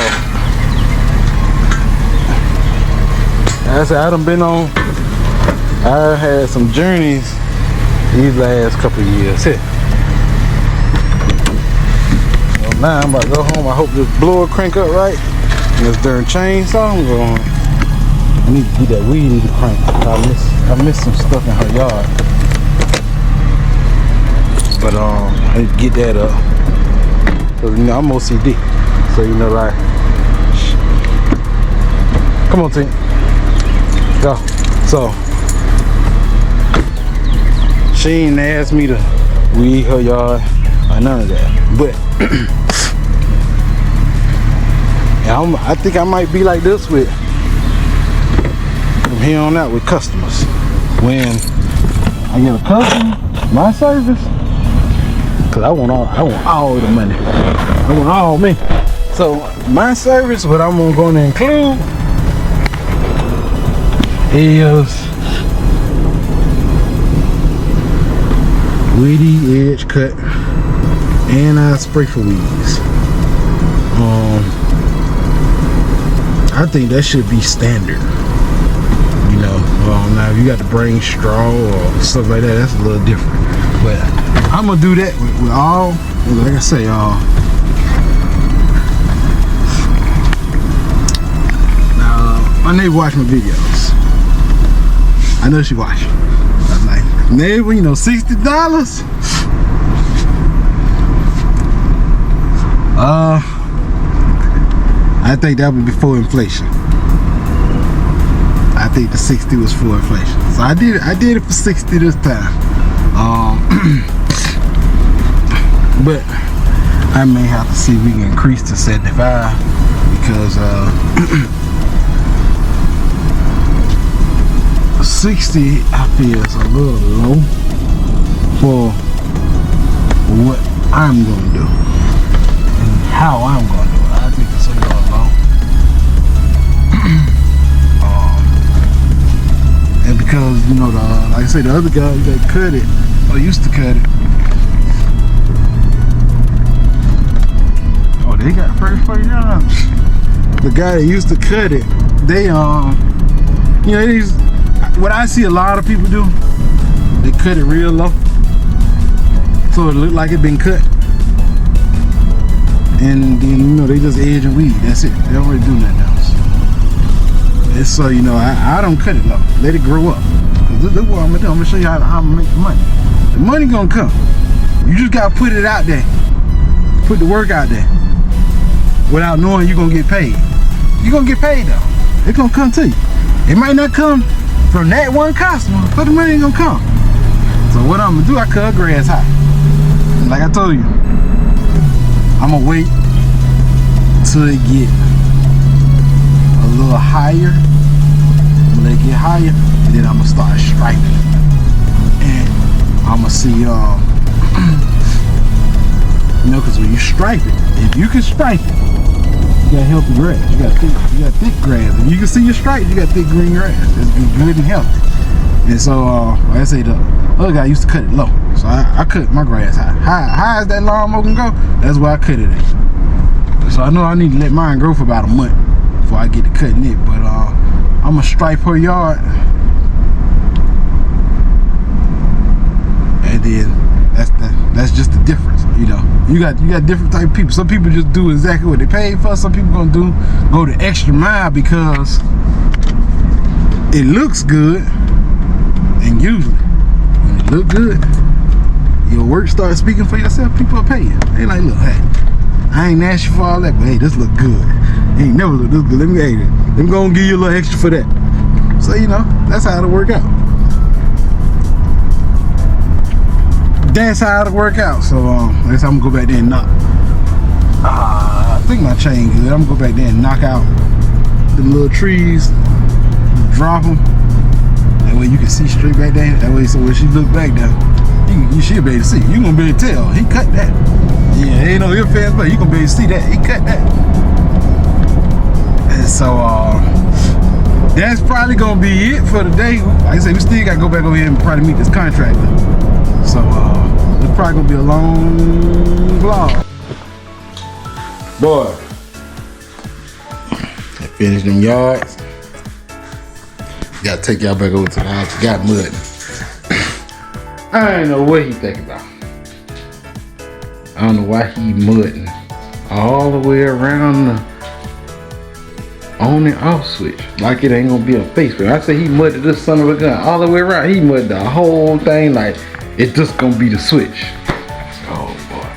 I said I done been on. I had some journeys these last couple of years. Here. So now I'm about to go home. I hope this blower crank up right. And this darn chainsaw, I'm going. I need to get that weed eater crank. I missed some stuff in her yard. But I need to get that up. Cause you know I'm OCD. So you know, like, come on, team. Go. So she ain't asked me to weed her yard or none of that. But I think I might be like this with from here on out with customers. When I get a customer, my service, cause I want all the money. I want all me. So my service, what I'm gonna include is weedy edge cut, and I spray for weeds. I think that should be standard. You know, now if you got to bring straw or stuff like that, that's a little different. But I'm gonna do that with all, like I say, My neighbor watch my videos. I know she watch. I'm like, neighbor, you know, $60? I think that was before inflation. I think the 60 was for inflation. So I did it for 60 this time. But I may have to see if we can increase to 75 because 60 I feel is a little low for what I'm gonna do and how I'm gonna do it. I think it's a little low. And because you know like I say, the other guy that cut it or used to cut it. Oh, they got first place jobs. The guy that used to cut it, they you know, what I see a lot of people do, they cut it real low, so it look like it been cut, and then you know they just edge and weed. That's it. They don't really do nothing else. And so you know I don't cut it low. Let it grow up. Cause look what I'm gonna do. I'm gonna show you how I'm gonna make the money. The money gonna come. You just gotta put it out there. Put the work out there. Without knowing you're gonna get paid. You're gonna get paid though. It's gonna come to you. It might not come from that one customer, but the money ain't gonna come. So what I'm gonna do, I cut grass high. Like I told you, I'm gonna wait till it get a little higher. I'm gonna let it get higher, and then I'm gonna start striping. And I'm gonna see, you know, because when you stripe it, if you can stripe it, you got healthy grass. You got thick grass. If you can see your stripes, you got thick green grass. It's good and healthy. And so, like I say, the other guy used to cut it low. So I cut my grass high. High as that lawnmower can go, that's where I cut it at. So I know I need to let mine grow for about a month before I get to cutting it. But I'm gonna stripe her yard, and then that's just the difference. You know, you got different type of people. Some people just do exactly what they paid for. Some people gonna go the extra mile because it looks good. And usually, when it look good, your work starts speaking for yourself. People will pay you. They like, look, hey, I ain't asked you for all that, but hey, this look good. It ain't never look this good. Let me go and give you a little extra for that. So you know, that's how it'll work out. That's how it'll work out. So I guess I'm gonna go back there and knock. I think my chain good. I'm gonna go back there and knock out the little trees, drop them. That way you can see straight back there. That way, so when she look back down, you should be able to see. You gonna be able to tell he cut that. Yeah, ain't no ifs, ands, but you gonna be able to see that he cut that. And so that's probably gonna be it for today. Like I said, we still gotta go back over here and probably meet this contractor. So it's probably gonna be a long vlog. Boy, I finished them yards. Gotta take y'all back over to the house. Got mud. I ain't know what he thinking about. I don't know why he mudding all the way around the on and off switch. Like it ain't gonna be a face. But I say he mudded this son of a gun all the way around. He mudded the whole thing like it's just gonna be the switch. Oh boy.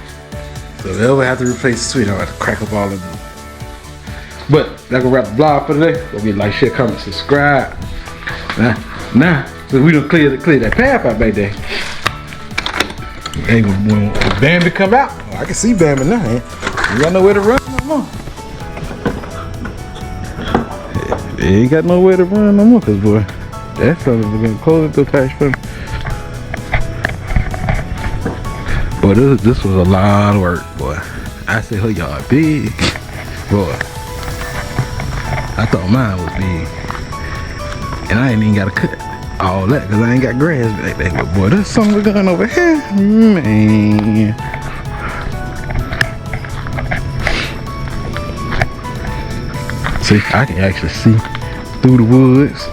So if I ever have to replace the switch, I'll have to crack up all of them. But that's gonna wrap the vlog for today. Don't forget to like, share, comment, subscribe. Nah, so we don't clear that path out back there. Hey, when Bambi come out, I can see Bambi now. You got nowhere to run no more. He ain't got nowhere to run no more, cause boy, that son of a gun close into patch for me. Boy, this was a lot of work, boy. I said her yard big, boy. I thought mine was big. And I ain't even gotta cut all that because I ain't got grass back there. But boy, this son of a gun over here, man. See, I can actually see through the woods.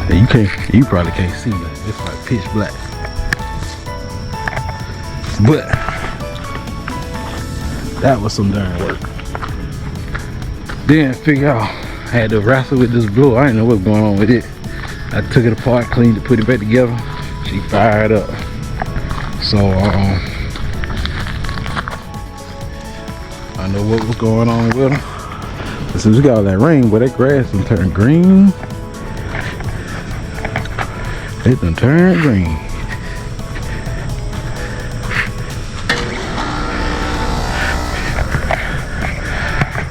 And you probably can't see nothing. It's like pitch black. But that was some darn work. Then figure out I had to wrestle with this blower. I didn't know what's going on with it. I took it apart, cleaned it, put it back together. She fired up. So I know what was going on with her. Since we got all that rain, but that grass done turned green. It done turned green.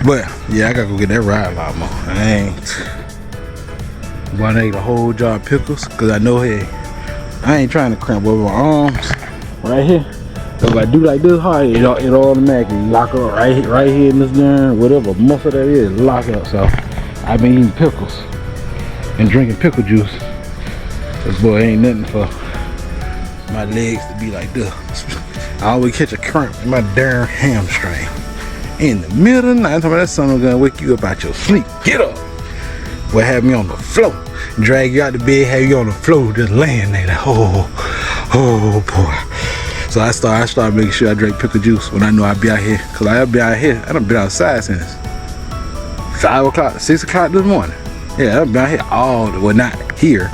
But yeah, I gotta go get that ride lawnmower. I ate a whole jar of pickles, cause I know, hey, I ain't trying to cramp over my arms right here. So if I do like this hard, it automatically lock up right here in this darn whatever muscle that is, lock up. So I've been eating pickles and drinking pickle juice. This boy ain't nothing for my legs to be like this. I always catch a cramp in my darn hamstring. In the middle of the night, I'm talking about that son gonna wake you up out your sleep. Get up! Well, have me on the floor. Drag you out the bed, have you on the floor, just laying there. Like, oh boy. So I started making sure I drink pickle juice when I know I'd be out here. Cause I'll be out here. I done been outside since 5 o'clock, 6 o'clock this morning. Yeah, I've been out here well, not here,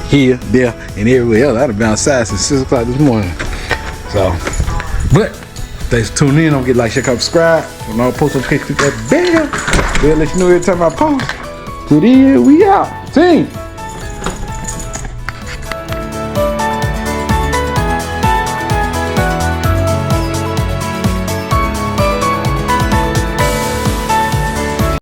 there, and everywhere else. I done been outside since 6 o'clock this morning. So, but thanks for tuning in. Don't forget to like, share, comment, subscribe. When I post notifications, click that bell. They'll let you know every time I post. Till then, we out. Team.